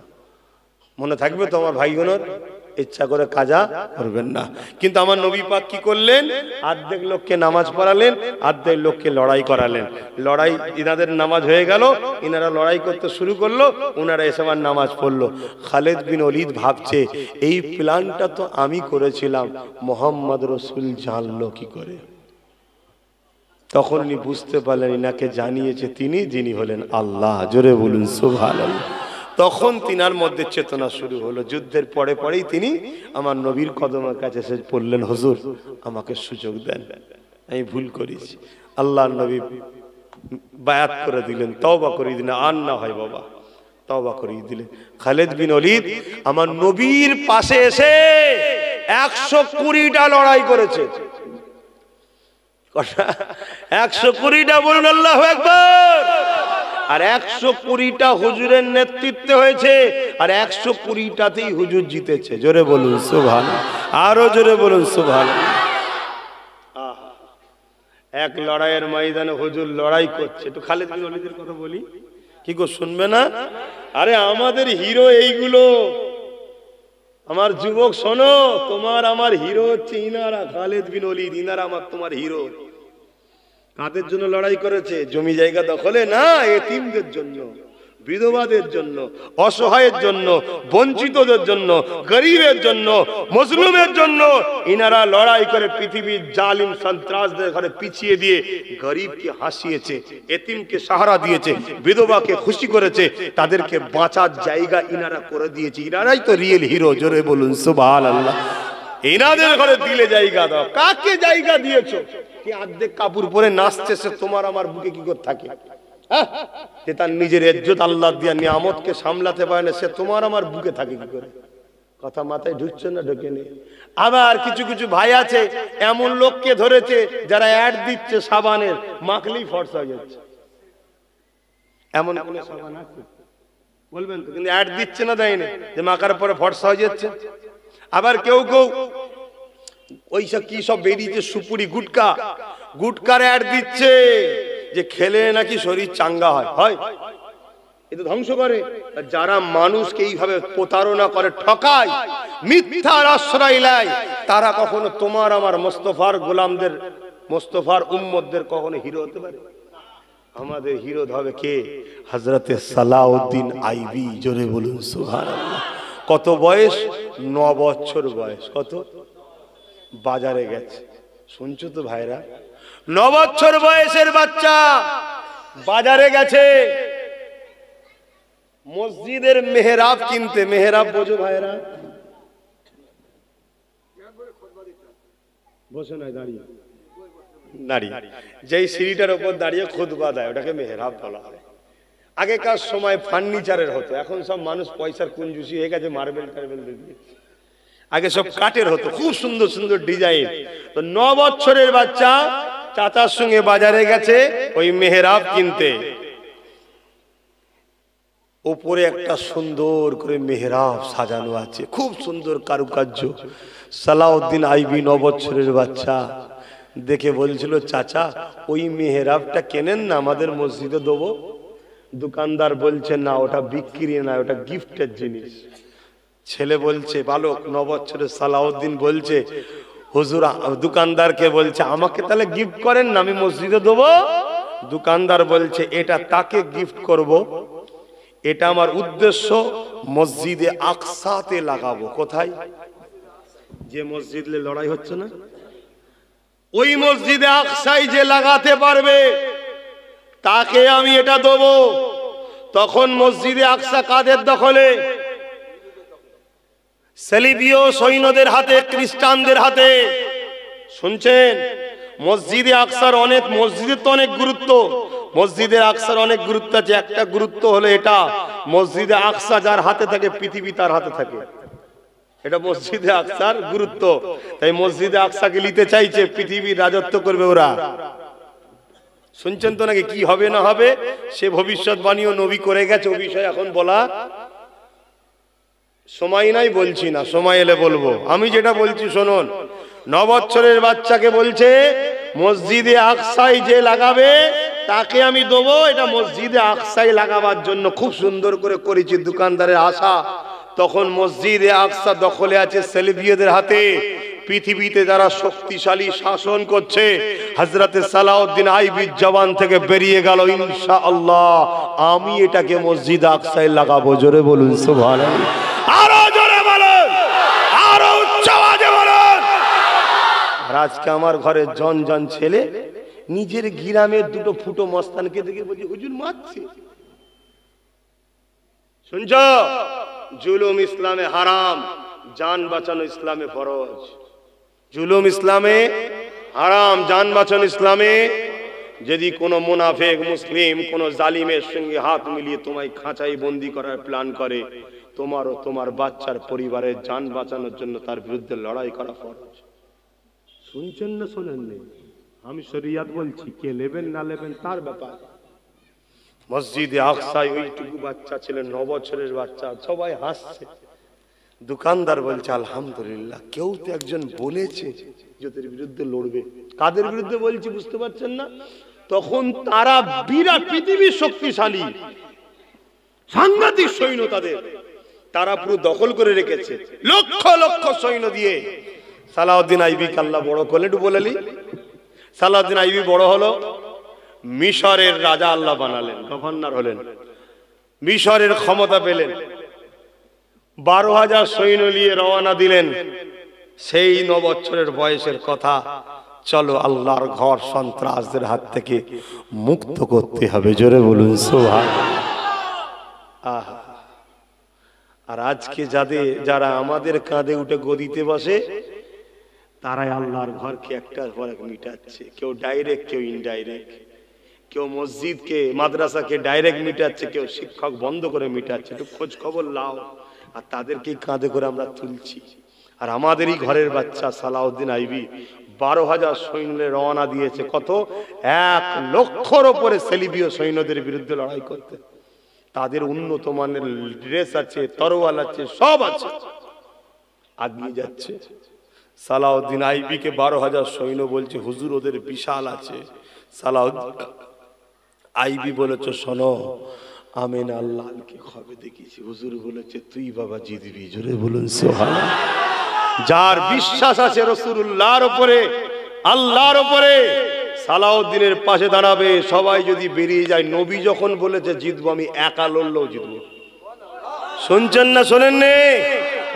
মনে থাকবে তো আমার ভাইগুলোর? ইচ্ছা করে কাজা করবেন না। কিন্তু আমার নবী পাক কি করলেন? অর্ধেক লোককে নামাজ পড়ালেন, অর্ধেক লোককে লড়াই করালেন। লড়াই, ইনাদের নামাজ হয়ে গেল, ইনারা লড়াই করতে শুরু করলো, ওনারা এসে আমার নামাজ পড়লো। খালিদ বিন ওলীদ ভাবছে এই প্ল্যানটা তো আমি করেছিলাম, মুহাম্মদ রাসূল জানলো কি করে? তখন উনি বুঝতে পারলেন ইনাকে জানিয়েছে তিনি, যিনি হলেন আল্লাহ। জোরে বলুন সুবহানাল্লাহ। তখন তিনার মধ্যে চেতনা শুরু হলো। যুদ্ধের পরে পরেই তিনি আমার নবীর কদমের কাছে এসে বললেন, হুজুর আমাকে সুযোগ দেন, আমি ভুল করেছি। আল্লাহর নবী বায়াত করে দিলেন, তওবা করে দিলেন, আর না হয় বাবা, তওবা করিয়ে দিলেন। খালিদ বিন ওলীদ আমার নবীর পাশে এসে 120টা লড়াই করেছে। 120টা বলুন আল্লাহু আকবার। আর 120টা হুজুরের নেতৃত্বে হয়েছে, আর 120টাতেই হুজুর জিতেছে। জোরে বলুন সুবহানাল্লাহ, আরো জোরে বলুন সুবহানাল্লাহ। এক লড়াইয়ের ময়দানে হুজুর লড়াই করছে। একটু খালিদ বিন ওলীদের কথা বলি, কি গো শুনবে না? আরে আমাদের হিরো এইগুলো। আমার যুবক শোনো, তোমার আমার হিরো হচ্ছে ইনারা, খালিদ বিন ওলীদ। ইনারা আমার তোমার হিরো। কাদের জন্য লড়াই করেছে? জমি জায়গা দখলে না, এতিমদের জন্য, বিধবাদের জন্য, অসহায়ের জন্য, বঞ্চিতদের জন্য, গরিবের জন্য, মজলুমের জন্য ইনারা লড়াই করে পৃথিবীর জালিম সন্ত্রাসদের ঘরে পিছিয়ে দিয়ে গরিবকে হাসিয়েছে, এতিমকে সাহারা দিয়েছে, বিধবাকে খুশি করেছে, তাদেরকে বাঁচার জায়গা ইনারা করে দিয়েছে। ইনারাই তো রিয়েল হিরো। জোরে বলুন সুবহানাল্লাহ। ইনাদের ঘরে দিলে জায়গা দাও। কাকে জায়গা দিয়েছো? কি অর্ধেক কাপড় পরে নাচছে, সে তোমার আমার বুকে কি করে থাকে? যে তার নিজের ইজ্জত আল্লাহ দিয়া নিয়ামতকে সামলাতে পারে না, সে তোমার আমার বুকে থাকে কি করে? কথা মাথায় ঢুকছে না? ঢোকে নেই। আবার কিছু কিছু ভাই আছে এমন লোককে ধরেছে যারা অ্যাড দিচ্ছে সাবানের, মাখলেই ফর্সা হয়ে যাচ্ছে। এমন কোন সাবান আছে বলবেন তো? কিন্তু অ্যাড দিচ্ছে না, দেয়নি, যে মাখার পরে ফর্সা হয়ে যাচ্ছে। আবার কেউ কেউ ওইসব কি সব বেরিয়েছে, সুপুরি, গুটকা, গুটকার অ্যাড দিচ্ছে যে খেলে নাকি শরীর চাঙ্গা হয়। হয় এটা ধ্বংস করে। যারা মানুষকে এইভাবে প্রতারণা করে, ঠকায়, মিথ্যার আশ্রয় নেয়, তারা কখনো তোমার আমার মোস্তফার গোলামদের, মোস্তফার উম্মতদের কখনো হিরো হতে পারে? আমাদের হিরো হবে কে? হযরতে সালাউদ্দিন আইবি। জোরে বলুন সুবহানাল্লাহ। কত বয়স? 9 বছর বয়স। কত? বাজারে গেছে, শুনছো তো ভাইরা? 9 বছর বয়সের বাচ্চা বাজারে গেছে মসজিদের মেহরাব কিনতে। মেহরাব বোঝো ভাইরা? বসে নাই, দাঁড়িয়ে, দাঁড়িয়ে, যেই সিঁড়িটার উপর দাঁড়িয়ে খুতবা দেয় ওটাকে মেহরাব বলা হয়। আগেকার সময় ফার্নিচারের হতো, এখন সব মানুষ পয়সার কুঞ্জুসি হয়ে গেছে, মার্বেল টার্বেল দিয়ে। আগে সব কাঠের হতো, খুব সুন্দর সুন্দর ডিজাইন। তো 9 বছরের বাচ্চা চাচার সঙ্গে বাজারে গেছে ওই মেহরাব কিনতে। উপরে একটা সুন্দর করে মেহরাব সাজানো আছে, খুব সুন্দর কারুকার্য। সালাউদ্দিন আইবি 9 বছরের বাচ্চা দেখে বলছিল, চাচা ওই মেহরাবটা কেনেন না, আমাদের মসজিদে দেবো। দোকানদার বলছে না, ওটা বিক্রি না, ওটা গিফটের জিনিস। ছেলে বলছে, বালক 9 বছরের সালাউদ্দিন বলছে, হুজুর, দোকানদারকে বলছে আমাকে তাহলে গিফট করেন না, আমি মসজিদে দেবো। দোকানদার বলছে এটা তাকে গিফট করব, এটা আমার উদ্দেশ্য মসজিদে আকসাতে লাগাবো। কোথায়? যে মসজিদে লড়াই হচ্ছে না, ওই মসজিদে আকসাই যে লাগাতে পারবে তাকে আমি এটা দেবো। তখন মসজিদে আকসা কাদের দখলে? সেলিবীয় সৈন্যদের হাতে, খ্রিস্টানদের হাতে। শুনছেন? মসজিদে আকসার অনেক, মসজিদের তো অনেক গুরুত্ব, মসজিদে আকসার অনেক গুরুত্ব আছে। একটা গুরুত্ব হলো এটা, মসজিদে আকসা যার হাতে থাকে পৃথিবী তার হাতে থাকে। এটা মসজিদে আকসার গুরুত্ব। তাই মসজিদে আকসাকে নিতে চাইছে, পৃথিবীর রাজত্ব করবে ওরা। শুনছেন তো নাকি? কি হবে না হবে সে ভবিষ্যৎবাণীও নবী করে গেছে। ও বিষয়ে এখন বলা সময় নাই, বলছি না, সময় এলে বলবো। আমি যেটা বলছি শুনুন। 9 বছরের বাচ্চাকে বলছে মসজিদে আকসাই যে লাগাবে তাকে আমি দেবো। এটা মসজিদে আকসাই লাগাবার জন্য খুব সুন্দর করে করেছি, দোকানদারের আশা। তখন মসজিদে আকসা দখলে আছে সেলিবীয়দের হাতে। পৃথিবীতে যারা শক্তিশালী শাসন করছে, হযরতে সালাউদ্দিন আইবির জবান থেকে বেরিয়ে গেল, ইনশাআল্লাহ আমি এটাকে মসজিদ আকসায় লাগাবো। জোরে বলুন সুবহানাল্লাহ, আরো জোরে বলুন, আরো উচ্চ আওয়াজে বলুন। আজকে আমার ঘরে জন জন ছেলে নিজের গ্রামের দুটো ফুটো মস্তানকে দেখে বলছে হুজুর মারছে। শুনছ? জুলুম ইসলামে হারাম, জান বাঁচানো ইসলামে ফরজ। জুলুম ইসলামে হারাম, জান বাঁচানো ইসলামে যদি কোনো মুনাফিক মুসলিম কোনো জালিমের সঙ্গে হাত মিলিয়ে তোমায় খাঁচায় বন্দি করার প্ল্যান করে, তোমার ও তোমার বাচ্চার পরিবারের জান বাঁচানোর জন্য তার বিরুদ্ধে লড়াই করা ফরজ। শুনছেন না শোনেননি? আমি শরিয়াত বলছি, কে নেবেন না নেবেন তার ব্যাপার। মসজিদে আকসায় ওইটুকু বাচ্চা ছিলেন, 9 বছরের বাচ্চা, সবাই হাসছে। দোকানদার বলছে আলহামদুলিল্লাহ, কেউ তো একজন বলেছে যাদের বিরুদ্ধে লড়বে। কাদের বিরুদ্ধে বলছি বুঝতে পারছেন না? তখন তারা বিরাট পৃথিবীর শক্তিশালী সাংঘাতিক সৈন্য, তারা পুরো দখল করে রেখেছে লক্ষ লক্ষ সৈন্য দিয়ে। সালাউদ্দিন আইবি আল্লাহ বড় করলেন, একটু বলেলি। সালাউদ্দিন আইবি বড় হলো, মিশরের রাজা আল্লাহ বানালেন, গভর্নর হলেন, মিশরের ক্ষমতা পেলেন। 12,000 সৈন্য নিয়ে রওনা দিলেন। সেই 9 বছরের বয়সের কথা, চলো আল্লাহর ঘর সন্ত্রাসদের হাত থেকে মুক্ত করতে হবে। জোরে বলুন সুবহানাল্লাহ। আর আজকে যারা আমাদের কাঁধে উঠে গদিতে বসে, তারাই আল্লাহর ঘরকে একটার পর এক মিটাচ্ছে। কেউ ডাইরেক্ট, কেউ ইনডাইরেক্ট, কেউ মসজিদকে মাদ্রাসাকে ডাইরেক্ট মিটাচ্ছে, কেউ শিক্ষক বন্ধ করে মিটাচ্ছে। একটু খোঁজ খবর লাও। আর তাদেরকেই কাঁধে করে আমরা তুলছি। আর আমাদেরই ঘরের বাচ্চা সালাউদ্দিন আইবি 12,000 সৈন্য রওনা দিয়েছে। কত? 1 লক্ষর ওপরে সেলিবীয় সৈন্যদের বিরুদ্ধে লড়াই করতে। তাদের উন্নত মানের ড্রেস আছে, তরোয়াল আছে, সব আছে, আগিয়ে যাচ্ছে। সালাউদ্দিন আইবিকে 12,000 সৈন্য বলছে হুজুর ওদের বিশাল আছে। সালাউদ্দিন আইবি বলেছে শোনো, আমি না আল্লাহকে খবে দেখেছি। হুজুর বলেছে তুই বাবা জিতবি। জোরে বলুন সুবহানাল্লাহ। যার বিশ্বাস আছে রাসূলুল্লাহর উপরে, আল্লাহর উপরে, সালাউদ্দিনের পাশে দাঁড়াবে। সবাই যদি বেরিয়ে যায়, নবী যখন বলেছে জিতবো, আমি একা লড়লেও জিতবো। শুনছেন না শোনেননি?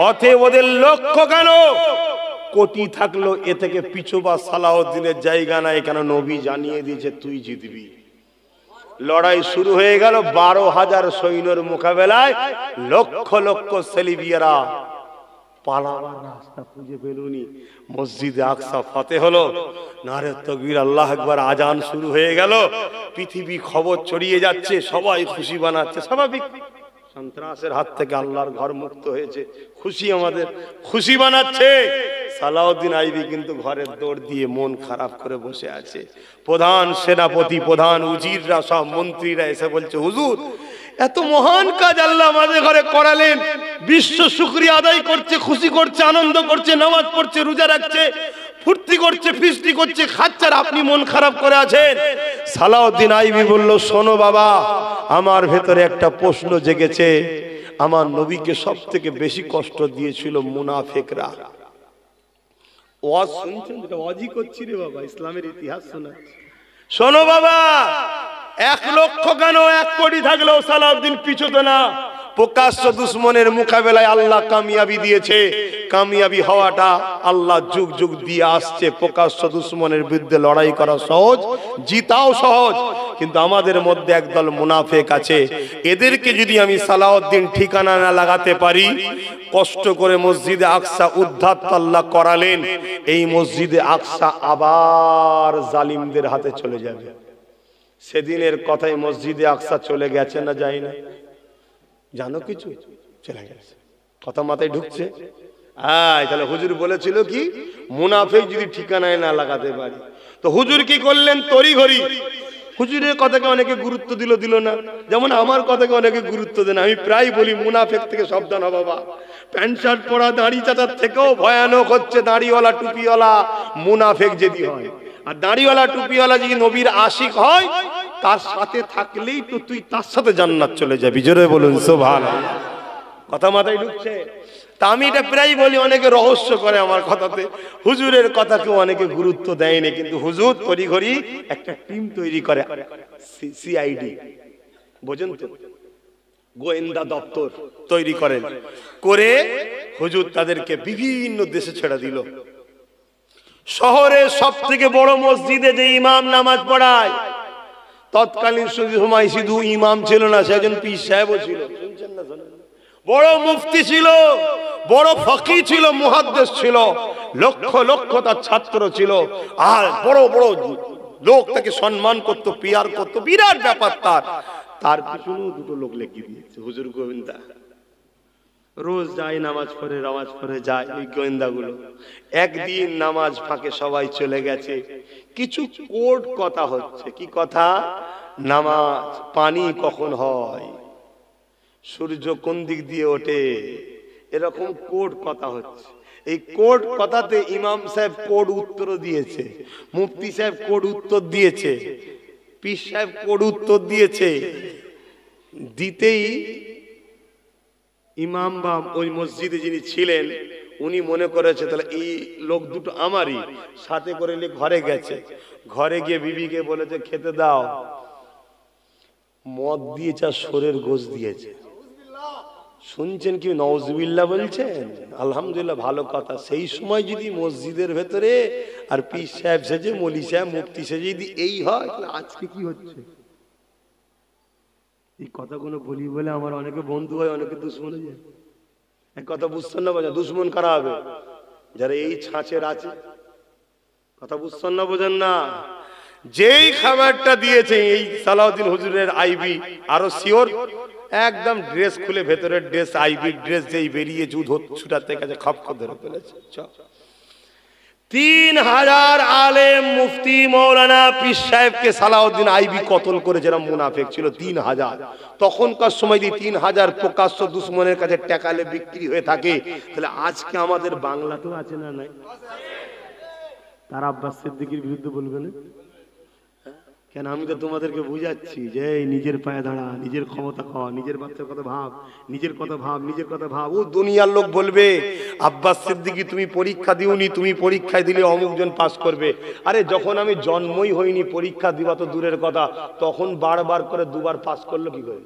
অতএব ওদের লক্ষ্য কেন? কোটি থাকলো এ থেকে পিছু বা সালাউদ্দিনের জায়গা নাই। কেন? নবী জানিয়ে দিয়েছে তুই জিতবি। লড়াই শুরু হয়ে গেল। 12,000 সৈন্যের মোকাবেলায় লক্ষ লক্ষ সেলিবিয়ারা পালাবার রাস্তা খুঁজে পেলুনি। মসজিদে আকসা ফাতে হলো, নারে তাকবীর, আল্লাহু আকবার, আজান শুরু হয়ে গেল। পৃথিবী খবর ছড়িয়ে যাচ্ছে, সবাই খুশি বানাচ্ছে। স্বাভাবিক, সন্ত্রাসের হাত থেকে আল্লাহর ঘর মুক্ত হয়েছে, খুশি, আমাদের খুশি বানাচ্ছে। সালাউদ্দিন আইবি কিন্তু ঘরের দৌড় দিয়ে মন খারাপ করে বসে আছে। প্রধান সেনাপতি, প্রধান উজিররা, সব মন্ত্রীরা এসে বলছে হুজুর এত মহান কাজ আল্লাহ আমাদের ঘরে করালেন, বিশ্ব শুকরিয়া আদায় করছে, খুশি করছে, আনন্দ করছে, নামাজ পড়ছে, রোজা রাখছে, ফুর্তি করছে, ফিস্টি করছে, খাচ্ছে, আর আপনি মন খারাপ করে আছেন। সালাউদ্দিন আইবি বলল শোনো বাবা, আমার ভেতরে একটা প্রশ্ন জেগেছে। আমার নবীকে সব থেকে বেশি কষ্ট দিয়েছিল মুনাফিকরা। ওয়াজ শুনছেন? এটা ওয়াজই করছি রে বাবা, ইসলামের ইতিহাস শোনাচ্ছি। শোনো বাবা, 1 লক্ষ কেন 1 কোটি থাকলেও সালাউদ্দিন পিছুতো না। প্রকাশ্য দুশ্মনের মোকাবেলায় আল্লাহ কামিয়াবি দিয়েছে। কামিয়াবি হওয়াটা আল্লাহ যুগ যুগ দিয়ে আসছে। প্রকাশ্য দুশ্মনের বিরুদ্ধে লড়াই করা সহজ, জিতাও সহজ, কিন্তু আমাদের মধ্যে একদল মুনাফিক আছে। এদেরকে যদি আমি সালাউদ্দিন ঠিকানা না লাগাতে পারি, কষ্ট করে মসজিদে আকসা উদ্ধার আল্লাহ করালেন, এই মসজিদে আকসা আবার জালিমদের হাতে চলে যাবে। সেদিনের কথাই মসজিদে আকসা চলে গেছে না যায় না? জানো কিছু? চলে গেছে। কথা মাথায় ঢুকছে? তাহলে হুজুর বলেছিল কি, মুনাফিক যদি ঠিকানায় না লাগাতে পারি। তো হুজুর কি করলেন? তড়িঘড়ি হুজুরের কথাকে অনেকে গুরুত্ব দিল না, যেমন আমার কথাকে অনেকে গুরুত্ব দেন। আমি প্রায় বলি মুনাফিক থেকে সাবধান হও বাবা। প্যান্ট শার্ট পরা দাড়ি চাচার থেকেও ভয়ানক হচ্ছে দাড়িওয়ালা টুপিওয়ালা মুনাফিক যদি হয়। আর দাড়িওয়ালা টুপিওয়ালা যদি নবীর আশিক হয়, তার সাথে থাকলেই তো তুই তার সাথে জান্নাত চলে যাবি। জোরে বলুন সুবহানাল্লাহ। কথা মাথায় ঢুকছে? তা আমি এটা প্রায় বলি, অনেকে রহস্য করে আমার কথাতে। হুজুরের কথাকে অনেকে গুরুত্ব দেয়নি, কিন্তু হুজুর তড়িঘড়ি একটা টিম তৈরি করে, সিআইডি, বোঝেন তো, গোয়েন্দা দপ্তর তৈরি করেন। করে হুজুর তাদেরকে বিভিন্ন দেশে ছেড়ে দিল। শহরের সব থেকে বড় মসজিদে যে ইমাম নামাজ পড়ায়, তৎকালীন সময় শুধু ইমাম ছিল না, সেজন পীর সাহেবও ছিল। শুনছেন না? বড় মুফতি ছিল, বড় ফকি ছিল, মুহাদ্দিস ছিল, লক্ষ লক্ষ তার ছাত্র ছিল। আর বড় বড় লোক তাকে সম্মান করতো, পিয়ার করতো, বিরাট ব্যাপার তার। তার পিছনেও দুটো লোক লেগে দিয়েছে, হুজুর গোয়েন্দা। রোজ যায় নামাজ পড়ে যায় ওই গোয়েন্দাগুলো। একদিন নামাজ ফাঁকে সবাই চলে গেছে, কিছু কোড কথা হচ্ছে। কি কথা? নামাজ, পানি কখন হয়, সূর্য কোন দিক দিয়ে ওঠে, এরকম কোড কথা হচ্ছে। এই কোড কথাতে ইমাম সাহেব কোড উত্তর দিয়েছে, মুফতি সাহেব কোড উত্তর দিয়েছে, পীর সাহেব কোড উত্তর দিয়েছে। দিতেই ইমাম বা ওই মসজিদে যিনি ছিলেন উনি মনে করেছে তাহলে এই লোক দুটো আমারই, সাথে করে নিয়ে ঘরে গেছে। ঘরে গিয়ে বিবিকে বলেছে খেতে দাও, মদ দিয়েছে আর সোরের গোশ দিয়েছে। শুনছেন কি? নওজুবিল্লাহ বলছেন। আলহামদুলিল্লাহ, ভালো কথা। সেই সময় যদি মসজিদের ভেতরে আর পীর সাহেব সেজে, মলি সাহেব, মুফতি সেজে যদি এই হয়, তাহলে আজকে কি হচ্ছে? এই কথাগুলো বলি বলে আমার অনেকে বন্ধু হয়, অনেকে দুশ্মন হয়ে যায়। এক কথা বুঝছেন না? বোঝেন দুশ্মন কারা হবে? যারা এই ছাঁচের আছে। কথা বুঝছেন না? বোঝেন না? যেই খাবারটা দিয়েছে এই সালাউদ্দিন হুজুরের আইবি, আরো শিওর একদম ড্রেস খুলে ভেতরের ড্রেস, আইবি ড্রেস যেই বেরিয়ে যুদ্ধ ছুটাতে গেছে, খপ খপ ধরে ফেলেছে। 3000 আলেম, মুফতি, মৌলানা, পীর সাহেবকে সালাউদ্দিন আইবি কতল করে, যারা মুনাফিক ছিল 3000। তখনকার সময় দিয়ে 3000 প্রকাশ্য দুশ্মনের কাছে টাকালে বিক্রি হয়ে থাকে, তাহলে আজকে আমাদের বাংলাতেও আছে না নাই? তারা আব্বাস সিদ্দিকীর বিরুদ্ধে বলবে না কেন? আমি তো তোমাদেরকে বুঝাচ্ছি যে নিজের পায়ে দাঁড়া, নিজের ক্ষমতা খাওয়া, নিজের বাচ্চার কথা ভাব, নিজের কথা ভাব, নিজের কথা ভাব। ও দুনিয়ার লোক বলবে আব্বাস সিদ্দিকী তুমি পরীক্ষা দিওনি, তুমি পরীক্ষায় দিলে অমুকজন পাস করবে। আরে যখন আমি জন্মই হইনি, পরীক্ষা দিবা তো দূরের কথা, তখন বারবার করে দুবার পাস করলো কি করে?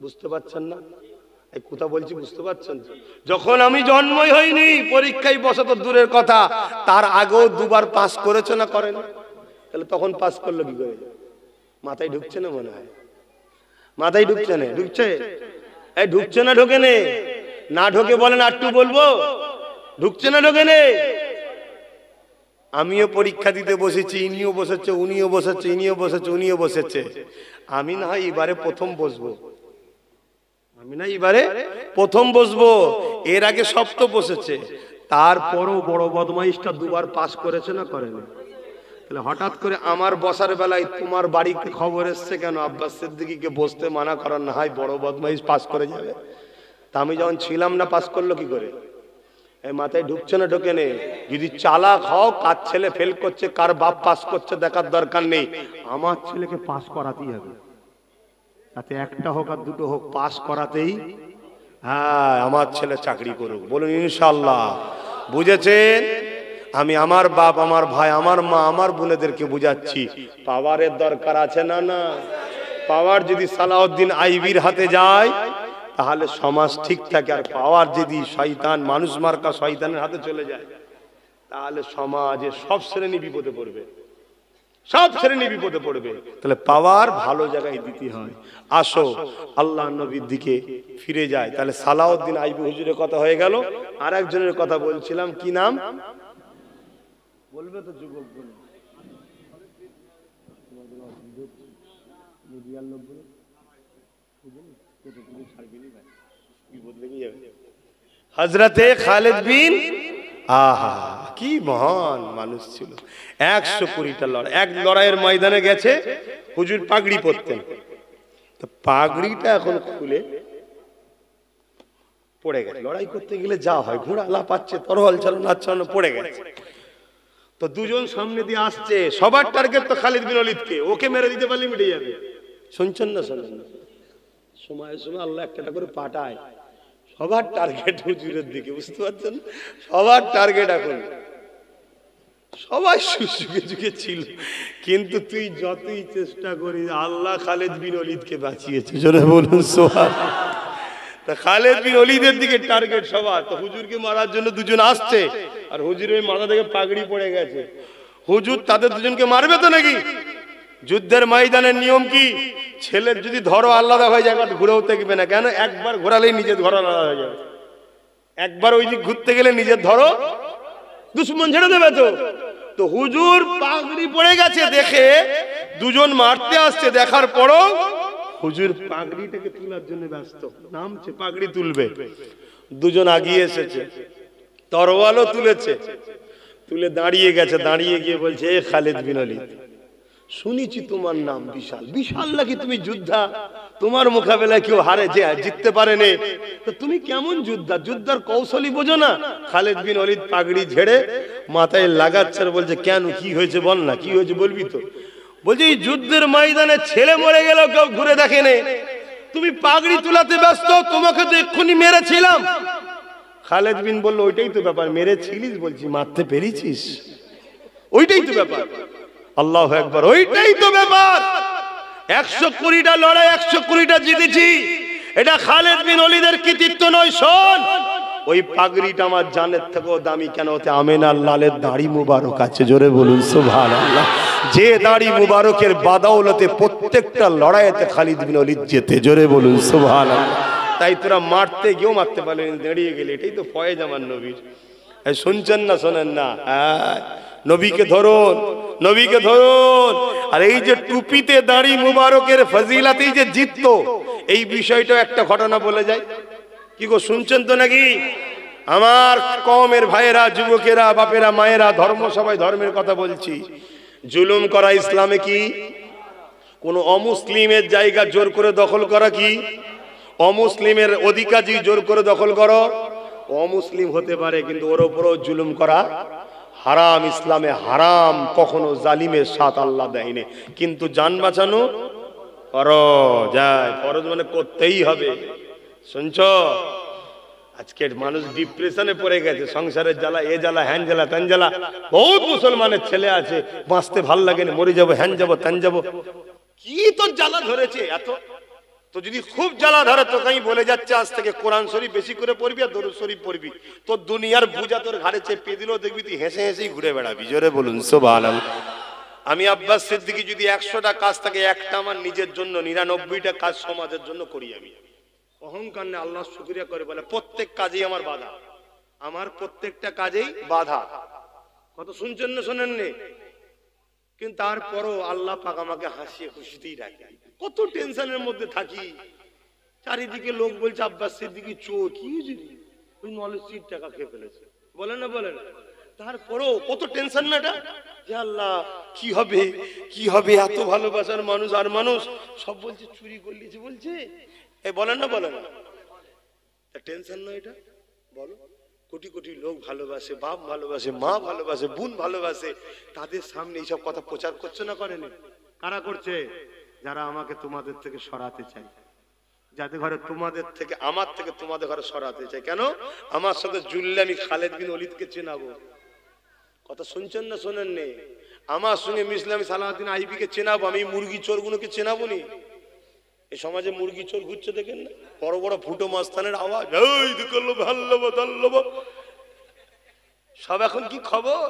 বুঝতে পারছেন না? এই কথা বলছি, বুঝতে পারছেন? যখন আমি জন্মই হইনি, পরীক্ষায় বসা তো দূরের কথা, তার আগেও দুবার পাস করেছে না করেন? তাহলে তখন পাস করলো কি করে? মাথায় ঢুকছে না মনে হয়? মাথায় ঢুকছে না? ঢুকছে? এই ঢুকছে না? ঢোকে নে না? ঢোকে বলেন, আটটু বলবো। ঢুকছে না? ঢোকে নে? আমিও পরীক্ষা দিতে বসেছি, ইনিও বসেছে, উনিও বসেছে, ইনিও বসেছে, উনিও বসেছে। আমি না হয় এবারে প্রথম বসবো, আমি না এবারে প্রথম বসবো। এর আগে সব তো বসেছে, তারপরও বড় বদমাইশটা দুবার পাস করেছে না করেনি? তাহলে হঠাৎ করে আমার বসার বেলায় তোমার বাড়িতে খবর এসছে কেন আব্বাস সিদ্দিকীকে বসতে মানা করার, না হয় বড় বদমাইশ পাস করে যাবে। তা আমি যখন ছিলাম না, পাস করলো কি করে? এই মাথায় ঢুকছে না? ঢোকে নে? যদি চালাক হও, কার ছেলে ফেল করছে, কার বাপ পাস করছে দেখার দরকার নেই, আমার ছেলেকে পাস করাতেই হবে। তাতে একটা হোক আর দুটো হোক, পাস করাতেই। হ্যাঁ, আমার ছেলে চাকরি করুক, বলুন ইনশাআল্লাহ। বুঝেছেন? আমি আমার বাপ, আমার ভাই, আমার মা, আমার বোনেদেরকে বুঝাচ্ছি, পাওয়ারের দরকার আছে না? না। পাওয়ার যদি সালাউদ্দিন আইবির হাতে যায় তাহলে সমাজ ঠিক থাকে, আর পাওয়ার যদি শয়তান, মানুষ মার্কা শয়তানের হাতে চলে যায়, তাহলে সমাজে সব শ্রেণী বিপদে পড়বে, সব শ্রেণী বিপদে পড়বে। তাহলে পাওয়ার ভালো জায়গায় দিতে হয়। আসো আল্লাহ নবীর দিকে ফিরে যায়। তাহলে সালাউদ্দিন আইবি হুজুরের কথা হয়ে গেল। আর একজনের কথা বলছিলাম, কি নাম বলবে তো যুবক বলে? হযরতে খালিদ বিন, আহা কি মহান মানুষ ছিল। 120টা লড়াই, এক লড়াইয়ের ময়দানে গেছে, হুজুর পাগড়ি পরতেন, তো পাগড়িটা এখন খুলে পড়ে গেছে। লড়াই করতে গেলে যা হয়, ঘোড়া লাফাচ্ছে, তরোয়াল চালানো, পড়ে গেছে। তো দুজন সামনে দিয়ে আসছে, সবার টার্গেট তো খালিদ বিন ওলীদকে, ওকে মেরে দিতে পারলে মিটে যাবে। শুনছেন না? শোনেন না? সময় সময় আল্লাহ একটা করে পাঠায়, সবার টার্গেট হুজুরের দিকে। বুঝতে পারছেন? সবার টার্গেট এখন, সবাই সুযোগে যুগে ছিল, কিন্তু তুই যতই চেষ্টা করিস, আল্লাহ খালিদ বিন ওলীদকে বাঁচিয়েছে। জোরে বলুন সুবহানাল্লাহ। তা খালিদ বিন ওলীদের দিকে টার্গেট সবার। তো হুজুরকে মারার জন্য দুজন আসছে, আর হুজুরের মাথা থেকে পাগড়ি পড়ে গেছে। হুজুর তাদের দুজনকে মারবে তো নাকি? যুদ্ধের ময়দানের নিয়ম কি? ছেলের যদি ধরো আলাদা হয়ে যায়, ঘুরেও দেখবে না। কেন? একবার ঘোরালেই নিজের ধরো আলাদা হয়ে যাবে। একবার ওই দিক ঘুরতে গেলে নিজের ধরো দুশ্মন ছেড়ে দেবে তো। তো হুজুর পাগড়ি পড়ে গেছে দেখে দুজন মারতে আসছে, দেখার পরও হুজুর পাগড়িটাকে তোলার জন্য ব্যস্ত, নামছে পাগড়ি তুলবে। দুজন আগিয়ে এসেছে, তরোয়ালও তুলেছে, তুলে দাঁড়িয়ে গেছে, দাঁড়িয়ে গিয়ে বলছে, এ খালিদ বিন ওলীদ, শুনেছি তোমার নাম বিশাল, বিশাল নাকি তুমি যোদ্ধা, তোমার মোকাবেলায় কেউ হারে যে জিততে পারেনি, তো তুমি কেমন যোদ্ধা, যুদ্ধের কৌশলী বোঝো না? খালিদ বিন ওলীদ পাগড়ি ঝেড়ে মাথায় লাগাচ্ছে আর বলছে, কেন কি হয়েছে বল না, কি হয়েছে বলবি তো? বলছে, এই যুদ্ধের ময়দানে ছেলে মরে গেল, কেউ ঘুরে দেখেনি, তুমি পাগড়ি তুলাতে ব্যস্ত, তোমাকে তো এক্ষুনি মেরেছিলাম। খালিদ বিন বলল, ওইটাই তো ব্যাপার, মেরেছিলিস বলছি, মারতে পেরেছিস, ওইটাই তো ব্যাপার। আল্লাহু আকবার, ওইটাই তো ব্যাপার। 120টা লড়াই 120টা জিতেছি, এটা খালিদ বিন ওলীদের কৃতিত্ব নয়। শোন, ওই পাগড়িটা আমার জানের থেকেও দামি। কেন? ওতে আমিনার লালের দাড়ি মুবারক আছে। জোরে বলুন সুবহানাল্লাহ। যে দাড়ি মুবারকের বাদাওলতে প্রত্যেকটা লড়াইতে খালিদ বিন ওলীদ জেতে। জোরে বলুন সুবহানাল্লাহ। তাই তোরা মারতে গিয়েও মারতে পারলেন, দাঁড়িয়ে গেলে। এটাই তো ফয়েজ আমার নবীর। শুনছেন না শোনেন না? হ্যাঁ, নবীকে ধরুন, নবীকে ধরুন। আর এই যে টুপিতে দাড়ি মুবারকের ফজিলাত, এই যে জিততো, এই বিষয়টা একটা ঘটনা বলে যায়। কি গো, শুনছেন তো নাকি? আমার কওমের ভাইয়েরা, যুবকেরা, বাপেরা, মায়েরা, ধর্ম সবাই ধর্মের কথা বলছি। জুলুম করা ইসলামে কি? কোন অমুসলিমের জায়গা জোর করে দখল করা কি? অমুসলিমের অধিকার জোর করে দখল করো। অমুসলিম হতে পারে, কিন্তু ওর উপরও জুলুম করা হারাম, ইসলামে হারাম। কখনো জালিমের সাথ আল্লাহ দেয়নি, কিন্তু জান বাঁচানো ফরজ। যায় ফরজ মানে করতেই হবে। শুনছ, আজকের মানুষ ডিপ্রেশনে পড়ে গেছে, সংসারের জ্বালা, এ জ্বালা, হ্যান জ্বালা, ত্যান জ্বালা। বহুত মুসলমানের ছেলে আছে, বাঁচতে ভাল লাগে না, মরে যাবো, হ্যান যাবো, ত্যান যাবো। কি তোর জ্বালা ধরেছে এত? তো যদি খুব জ্বালা ধরে, তোকে আমি বলে যাচ্ছে, আজ থেকে কোরআন শরীফ বেশি করে পড়বি আর দরুদ শরীফ পড়বি। তোর দুনিয়ার বোঝা তোর ঘাড়ে চেপে দিলেও দেখবি তুই হেসে হেসেই ঘুরে বেড়াবি। জোরে বলুন সুবহানাল্লাহ। আমি আব্বাস সিদ্দিকী যদি 100টা কাজ থাকে, একটা আমার নিজের জন্য, 99টা কাজ সমাজের জন্য করি আমি। অহংকার নেই, আল্লাহ শুকরিয়া করে বলে, প্রত্যেক কাজেই আমার বাধা, আমার প্রত্যেকটা কাজেই বাধা। কত শুনছেন না শোনেননি? কিন্তু তারপরও আল্লাহ পাক আমাকে হাসিয়ে খুশিতেই রাখে। কত টেনশনের মধ্যে থাকি, চারিদিকে লোক বলছে আব্বাস সিদ্দিকী চোর, কি ওই নলেজ টাকা খেয়ে ফেলেছে, বলে না বলে না। তারপরও কত টেনশন না এটা, যে আল্লাহ কি হবে, কি হবে, এত ভালোবাসার মানুষ, আর মানুষ সব বলছে চুরি করলিছে, বলছে এ, বলে না বলে না। টেনশন না এটা, বলো। কোটি কোটি লোক ভালোবাসে, বাপ ভালোবাসে, মা ভালোবাসে, বোন ভালোবাসে, তাদের সামনে এইসব কথা প্রচার করছে না করেনি? কারা করছে? যারা আমাকে তোমাদের থেকে সরাতে চায়, যাদের ঘরে তোমাদের থেকে, আমার থেকে তোমাদের ঘরে সরাতে চায়। কেন? আমার সাথে জুড়লে আমি খালিদ বিন ওলীদকে চেনাবো। কথা শুনছেন না শোনেন নে? আমার সঙ্গে মিশলে আমি সালাউদ্দিন আইবিকে চেনাবো, আমি মুরগি চোরগুলোকে চেনাবো নি। এই সমাজে মুরগি চোর ঘুরছে দেখেন না, বড় বড় ফুটো মাস্তানের আওয়াজ, সব এখন কি খবর?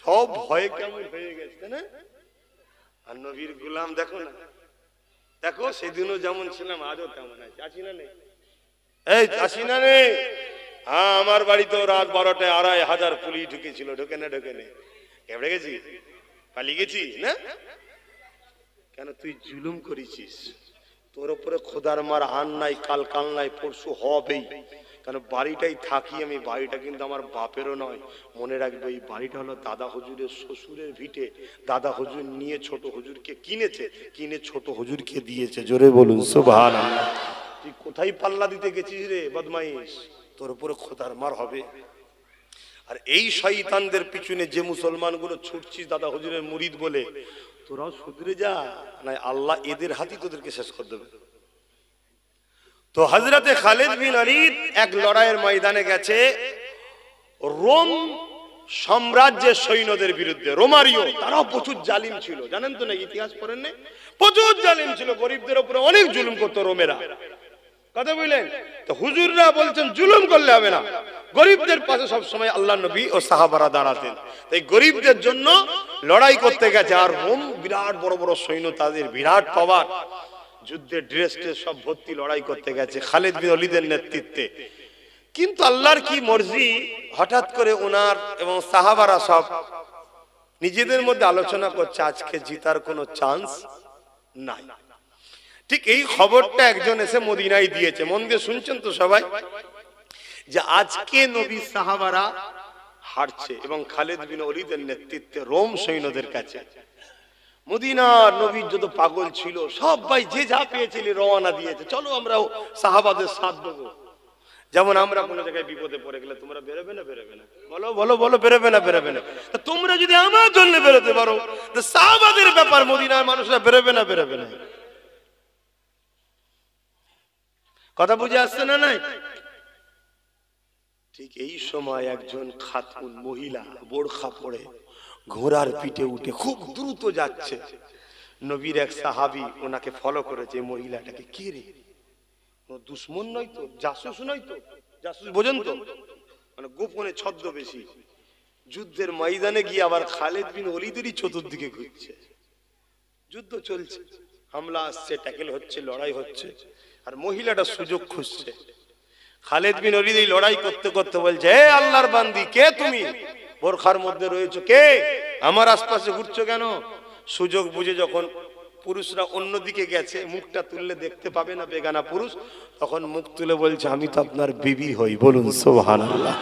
সব ভয়ে কেমন হয়ে গেছে না? আর নবীর গোলাম দেখো না, দেখো সেদিনও যেমন ছিলাম আজও তেমন আছে। আছি না নেই? এই আছি না নেই? হ্যাঁ, আমার বাড়িতেও রাত 12টায় 2500 পুলিশ ঢুকেছিল। ঢোকে না? ঢোকে নেই। কেমড়ে গেছি, পালিয়ে গেছি না? কেন? তুই জুলুম করেছিস, তোর উপরে খোদার মার আন নাই, কাল কাল নাই, পরশু হবেই। কেন? বাড়িটাই থাকি আমি, বাড়িটা কিন্তু আমার বাপেরও নয়। মনে রাখবে, এই বাড়িটা হলো দাদা হুজুরের শ্বশুরের ভিটে। দাদা হুজুর নিয়ে ছোট হুজুরকে কিনেছে, কিনে ছোট হুজুরকে দিয়েছে। জোরে বলুন সুবহানাল্লাহ। তুই কোথায় পাল্লা দিতে গেছিস রে বদমাইশ? তোর উপরে খোদার মার হবে। আর এই শয়তানদের পিছনে যে মুসলমানগুলো ছুটছিস দাদা হুজুরের মুরিদ বলে, তোরাও শুধরে যা, না আল্লাহ এদের হাতই তোদেরকে শেষ করে দেবে। তো হযরতে খালিদ বিন ওলীদ এক লড়াইয়ের ময়দানে গেছে রোম সাম্রাজ্যের সৈন্যদের বিরুদ্ধে। রোমারিও তারাও প্রচুর জালিম ছিল, জানেন তো না? ইতিহাস পড়েন না? প্রচুর জালিম ছিল, গরিবদের উপরে অনেক জুলুম করতো রোমেরা। কথা বুঝলেন? তো হুজুররা বলছেন জুলুম করলে হবে না, গরিবদের পাশে সব সময় আল্লাহ নবী ও সাহাবারা দাঁড়াতেন। তাই গরিবদের জন্য লড়াই করতে গেছে। আর রোম বিরাট বড় বড় সৈন্য, তাদের বিরাট পাওয়ার। যুদ্ধের ড্রেস ট্রেস সব ভর্তি লড়াই করতে গেছে খালিদ বিন ওয়ালিদের নেতৃত্বে। কিন্তু আল্লাহর কি মর্জি, হঠাৎ করে ওনার এবং সাহাবারা সব নিজেদের মধ্যে আলোচনা করছে আজকে জিতার কোনো চান্স নাই। ঠিক এই খবরটা একজন এসে মদিনায় দিয়েছে, মন দিয়ে শুনছেন তো সবাই, যে আজকে নবী সাহাবারা হারছে এবং খালিদ বিন ওয়ালিদের নেতৃত্বে রোম সৈন্যদের কাছে। মদিনার নবীর যত পাগল ছিল সবাই যে যা পেয়েছিল রওনা দিয়েছে, চলো আমরা সাহাবাদের সাথ দেবো। যেমন আমরা কোনো জায়গায় বিপদে পড়ে গেলে তোমরা বেরোবে না বেরোবে না, বলো বলো বলো, বেরোবে না বেরোবে না। তোমরা যদি আমার জন্য বেরোতে পারো তো সাহাবাদের ব্যাপার মদিনার মানুষরা বেরোবে না বেরোবে না। কথা বুঝে আসছে না? নাই। ঠিক এই সময় একজন খাতুন মহিলা বোরখা পরে ঘোড়ার পিঠে উঠে খুব দ্রুত যাচ্ছে। নবীর এক সাহাবী ওনাকে ফলো করেছে। মহিলাটাকে কে রে, দুশ্মন নয় তো, জাসুস নয় তো? জাসুস বোঝেন তো, মানে গোপনে ছদ্মবেশী। যুদ্ধের ময়দানে গিয়ে আবার খালিদ বিন ওয়ালিদেরই চতুর্দিকে ঘুরছে। যুদ্ধ চলছে, হামলা আসছে, ট্যাকেল হচ্ছে, লড়াই হচ্ছে, আর মহিলাটা সুযোগ খুঁজছে। খালিদ বিন ওয়ালিদ এই লড়াই করতে করতে বলছে, হে আল্লাহর বান্দি, কে তুমি? বোরখার মধ্যে রয়েছো, কে? আমার আশপাশে ঘুরছো কেন? সুযোগ বুঝে যখন পুরুষরা অন্যদিকে গেছে, মুখটা তুললে দেখতে পাবে না বেগানা পুরুষ, তখন মুখ তুলে বলছে, আমি তো আপনার বিবি হই। বলুন সুবহানাল্লাহ।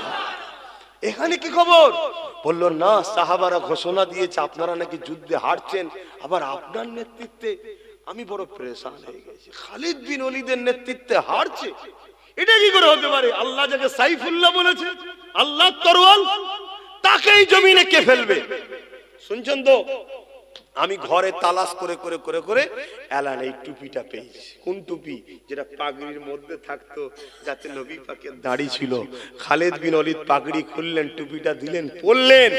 এখানে কি খবর? বললো, না, সাহাবারা ঘোষণা দিয়েছে আপনারা নাকি যুদ্ধে হারছেন, আবার আপনার নেতৃত্বে। আমি বড় পেরেশান হয়ে গেছি। খালিদ বিন ওয়ালিদের নেতৃত্বে হারছে, এটা কি করে হতে পারে? আল্লাহ যাকে সাইফুল্লাহ বলেছে, আল্লাহ তরোয়াল, তাকেই জমিনে কে ফেলবে? শুনছেন তো? আমি ঘরে তালাশ করে করে করে করে এলান এই টুপিটা পেয়েছি। কোন টুপি? যেটা পাগড়ির মধ্যে থাকতো, যাতে নবী পাকের দাড়ি ছিল। খালিদ বিন ওয়ালিদ পাগড়ি খুললেন, টুপিটা দিলেন, পরলেন।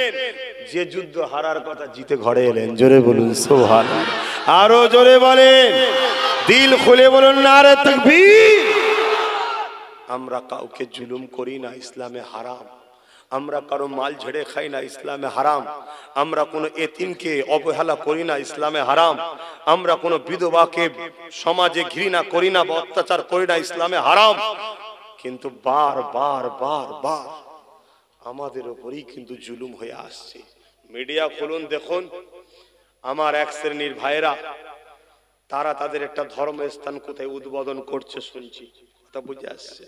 যে যুদ্ধ হারার কথা জিতে ঘরে এলেন। জোরে বলুন সুবহানাল্লাহ। আরো জোরে বলেন, দিল খুলে বলুন নারে তাকবীর। আমরা কাউকে জুলুম করি না, ইসলামে হারাম। আমরা কারো মাল ঝেড়ে খাই না, ইসলামে হারাম। আমরা কোনো এতিমকে অবহেলা করি না, ইসলামে হারাম। আমরা কোনো বিধবাকে সমাজে ঘৃণা করি না বা অত্যাচার করি না, ইসলামে হারাম। কিন্তু বার বার বার বার আমাদের উপরই কিন্তু জুলুম হয়ে আসছে। মিডিয়া খুলুন, দেখুন আমার এক শ্রেণীর ভাইরা, তারা তাদের একটা ধর্মস্থান কোথায় উদ্বোধন করছে শুনছি। কথা বুঝে আসছে?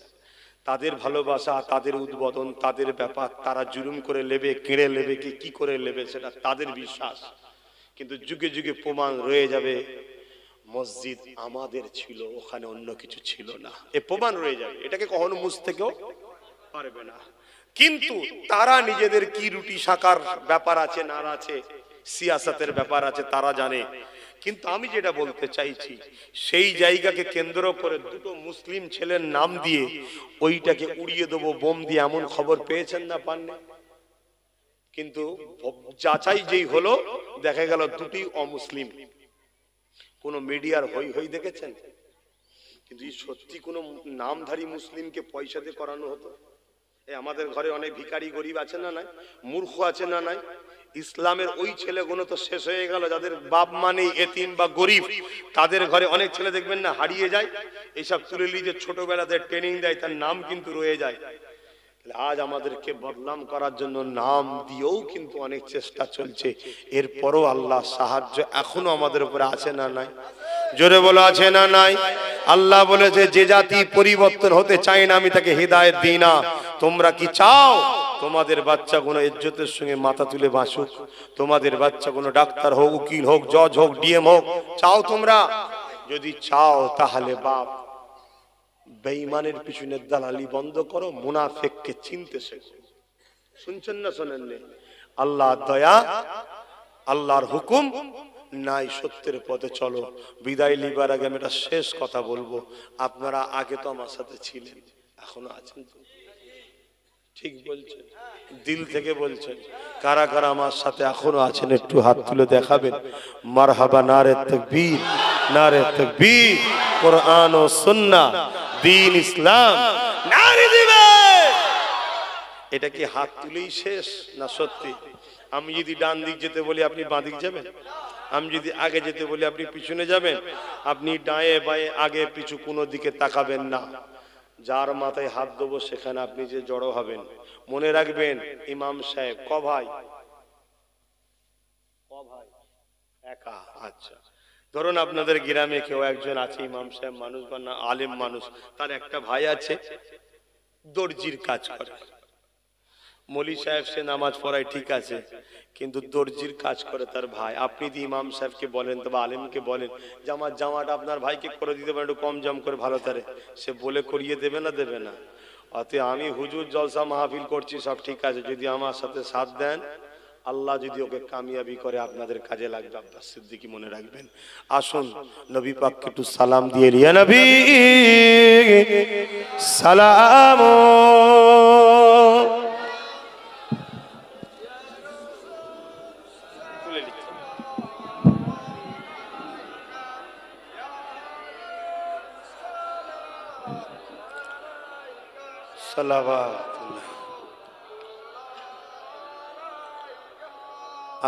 তাদের ভালোবাসা, তাদের উদ্বোধন, তাদের ব্যাপার। তারা জুলুম করে নেবে, কেড়ে নেবে, কি করে নেবে সেটা তাদের বিশ্বাস। কিন্তু যুগে যুগে প্রমাণ রয়ে যাবে মসজিদ আমাদের ছিল, ওখানে অন্য কিছু ছিল না। এ প্রমাণ রয়ে যাবে, এটাকে কখনো মুছতে কেউ পারবে না। কিন্তু তারা নিজেদের কি রুটি শাকার ব্যাপার আছে না আছে, সিয়াসতের ব্যাপার আছে, তারা জানে। কিন্তু আমি যেটা বলতে চাইছি, সেই জায়গাকে কেন্দ্র করে দুটো মুসলিম ছেলের নাম দিয়ে ওইটাকে উড়িয়ে দেবো বোম দিয়ে, এমন খবর পেয়েছেন না পাননি? কিন্তু যাচাই যেই হলো, দেখা গেল দুটি অমুসলিম। কোন মিডিয়ার হই হই দেখেছেন? কিন্তু সত্যি কোন নামধারী মুসলিমকে পয়সা দিয়ে করানো হতো? আমাদের ঘরে অনেক ভিখারি গরিব আছে না নাই, মূর্খ আছে না নাই? ইসলামের ওই ছেলেগুলো তো শেষ হয়ে গেল, যাদের বাপ মানে এতিম বা গরিব। তাদের ঘরে অনেক ছেলে দেখবেন না হারিয়ে যায়, এইসব তুলে নিয়ে যে ছোটবেলাতে ট্রেনিং দেয়, তার নাম কিন্তু রয়ে যায়। আজ আমাদেরকে বদনাম করার জন্য নাম দিয়েও কিন্তু অনেক চেষ্টা চলছে। এরপরও আল্লাহ সাহায্য এখনো আমাদের উপরে আছে না নাই? জোরে বলো, আছে না নাই? আল্লাহ বলেছে, যে জাতি পরিবর্তন হতে চায় না আমি তাকে হিদায়াত দিই না। তোমরা কি চাও তোমাদের বাচ্চা কোনো ইজ্জতের সঙ্গে মাথা তুলে বাঁচুক? তোমাদের বাচ্চা কোনো ডাক্তার হোক, উকিল হোক, জজ হোক, ডিএম হোক, চাও তোমরা? যদি চাও তাহলে বাপ বেঈমানের পিছনে দালালি বন্ধ করো, মুনাফিককে চিনতে শেখো। শুনছেন না শোনেননি? আল্লাহ দয়া, আল্লাহর হুকুম নাই, সত্যের পথে চলো। বিদায় লিবার আগে আমি একটা শেষ কথা বলবো। আপনারা আগে তো আমার সাথে ছিলেন, এখনো আছেন তো? ঠিক বলছেন, দিল থেকে বলছেন। কারা কারা আমার সাথে এখনো আছেন একটু হাত তুলে দেখাবেন। মারহাবা, নারে তাকবীর, নারে তাকবীর। কোরআন ও সুন্নাহ, দ্বীন ইসলাম নারে দিবে। এটা কি হাত তুলেই শেষ না সত্যি? আমি যদি ডান দিক যেতে বলি আপনি বাঁ দিক যাবেন? আমি যদি আগে যেতে বলি আপনি পিছনে যাবেন, আপনি ডায়ে বায়ে আগে পিছু কোনো দিকে তাকাবেন না। যার মাথায় হাত দেবো সেখানে আপনি যে জড়ো হবেন। মনে রাখবেন ইমাম সাহেব ক ভাই? একা। আচ্ছা, ধরুন আপনাদের গ্রামে কেউ একজন আছে ইমাম সাহেব মানুষ বা না আলেম মানুষ, তার একটা ভাই আছে দর্জির কাজ করে। মৌলী সাহেব সে নামাজ পড়ায় ঠিক আছে, কিন্তু দর্জির কাজ করে তার ভাই। আপনি যদি ইমাম সাহেবকে বলেন বা আলেমকে বলেন যে আমার জামাটা আপনার ভাইকে করে দিতে পারেন, একটু কম জাম করে ভালো তারে, সে বলে করিয়ে দেবে না দেবে না? অতএব আমি হুজুর জলসা মাহফিল করছি সব ঠিক আছে, যদি আমার সাথে সাথ দেন আল্লাহ যদি ওকে কামিয়াবি করে আপনাদের কাজে লাগবে। আব্বাস সিদ্দিকী মনে রাখবেন। আসুন নবী পাককে একটু সালাম দিয়ে ইয়া নবী সালাম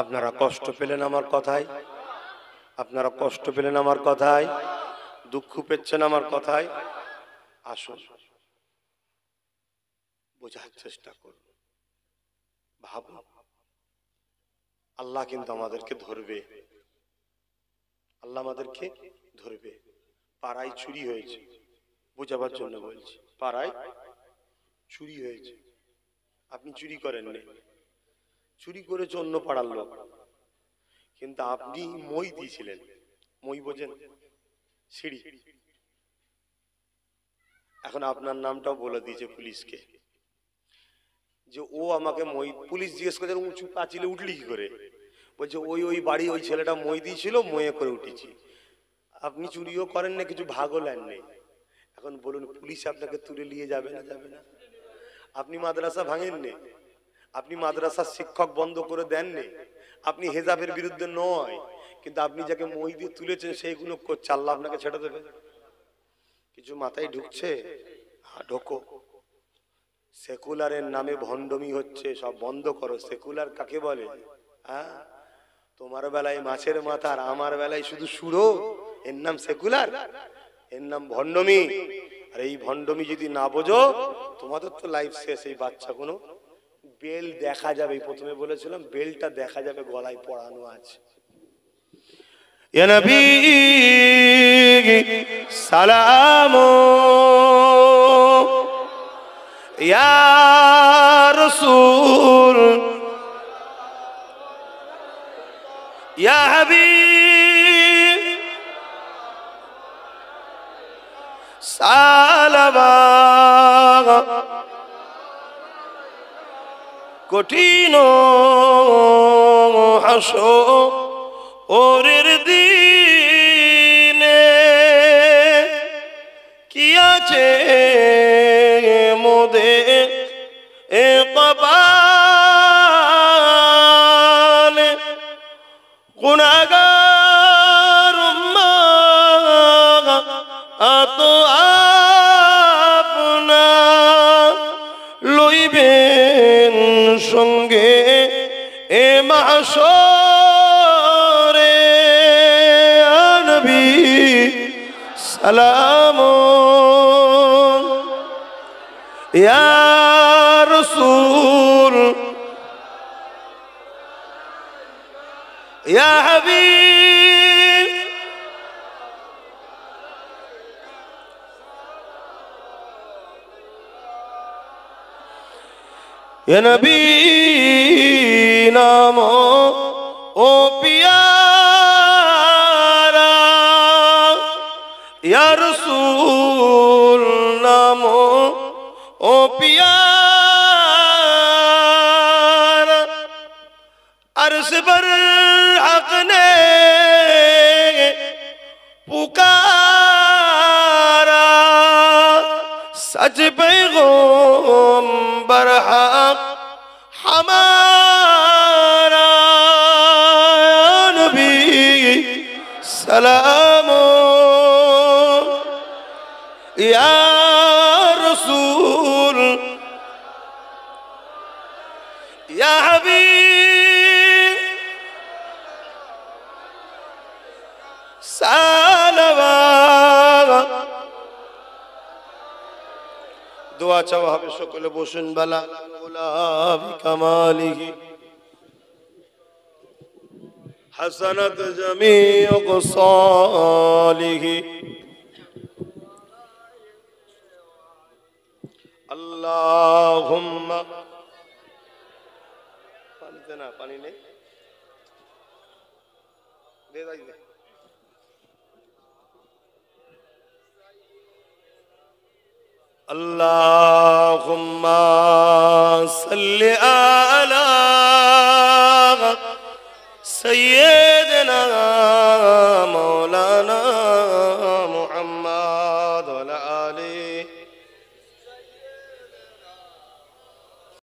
আপনারা কষ্ট পেলেন আমার কথায়, আপনারা কষ্ট পেলেন আমার কথায়, দুঃখ পেচ্ছেন আমার কথায়। আসুন বোঝার চেষ্টা করুন, ভাবুন আল্লাহ কিন্তু আমাদেরকে ধরবে, আল্লাহ আমাদেরকে ধরবে। পাড়ায় চুরি হয়েছে, বোঝাবার জন্য বলছি, পাড়ায় চুরি হয়েছে, আপনি চুরি করেননি, চুরি করেছে অন্য পাড়ার লোক, কিন্তু আপনি মই দিয়েছিলেন। মই বোঝেন? সিঁড়ি। এখন আপনার নামটাও বলে দিয়েছে পুলিশকে যে ও আমাকে মই, পুলিশ জিজ্ঞেস করে উঁচু পাঁচিলে উঠলি কি করে? বলছে ওই ওই বাড়ি ওই ছেলেটা মই দিয়েছিল, ময়ে করে উঠেছি। আপনি চুরিও করেন না, কিছু ভাগও নেন নেই। এখন বলুন পুলিশ আপনাকে তুলে নিয়ে যাবে না যাবে না? আপনি মাদ্রাসা ভাঙেননি, আপনি মাদ্রাসার শিক্ষক বন্ধ করে দেননি, আপনি হেজাবের বিরুদ্ধে নয়, কিন্তু আপনি যাকে মই দিয়ে তুলেছেন সেইগুলো করছে, আল্লাহ আপনাকে ছেড়ে দেবে? কিছু মাথায় ঢুকছে? ঢোকো। সেকুলারের নামে ভণ্ডমি হচ্ছে, সব বন্ধ করো। সেকুলার কাকে বলে? হ্যাঁ, তোমার বেলায় মাছের মাথা আর আমার বেলায় শুধু সুরো, এর নাম সেকুলার? এর নাম ভণ্ডমি। আর এই ভণ্ডমি যদি না বোঝো তোমাদের তো লাইফ শেষ। এই বাচ্চা কোনো বেল দেখা যাবে, প্রথমে বলেছিলাম বেলটা দেখা যাবে গলায় পড়ানো আছে। ইয়া নবী সালাম ইয়া রাসূল ইয়া হাবিব সালাম। কঠিন হাসরের দিনে কি আছে মোদের কপালে, গুনাহগার উম্মত আপনা লইবেন সঙ্গে এ মাহশরে। নবী সালাম ইয়া রাসূল ইয়া হাবিব ইয়া নবী নাম ও পিয়ারা, ইয়া রাসূল নাম ও পিয়ারা। अर्श पर हक ने पुकारा, सच पैगंबर हक हमारा। नबी सलाम या रसूल या हबीब দোয়া চাওয়া হবে, সকলে বসুন। বালা কামালিহি হাসানাত জামিউ কসালিহি আল্লাহুম্মা পানিতে না, পানি নেই, দে দাই দে। আল্লাহুম্মা সাল্লি আলা সাইয়্যিদিনা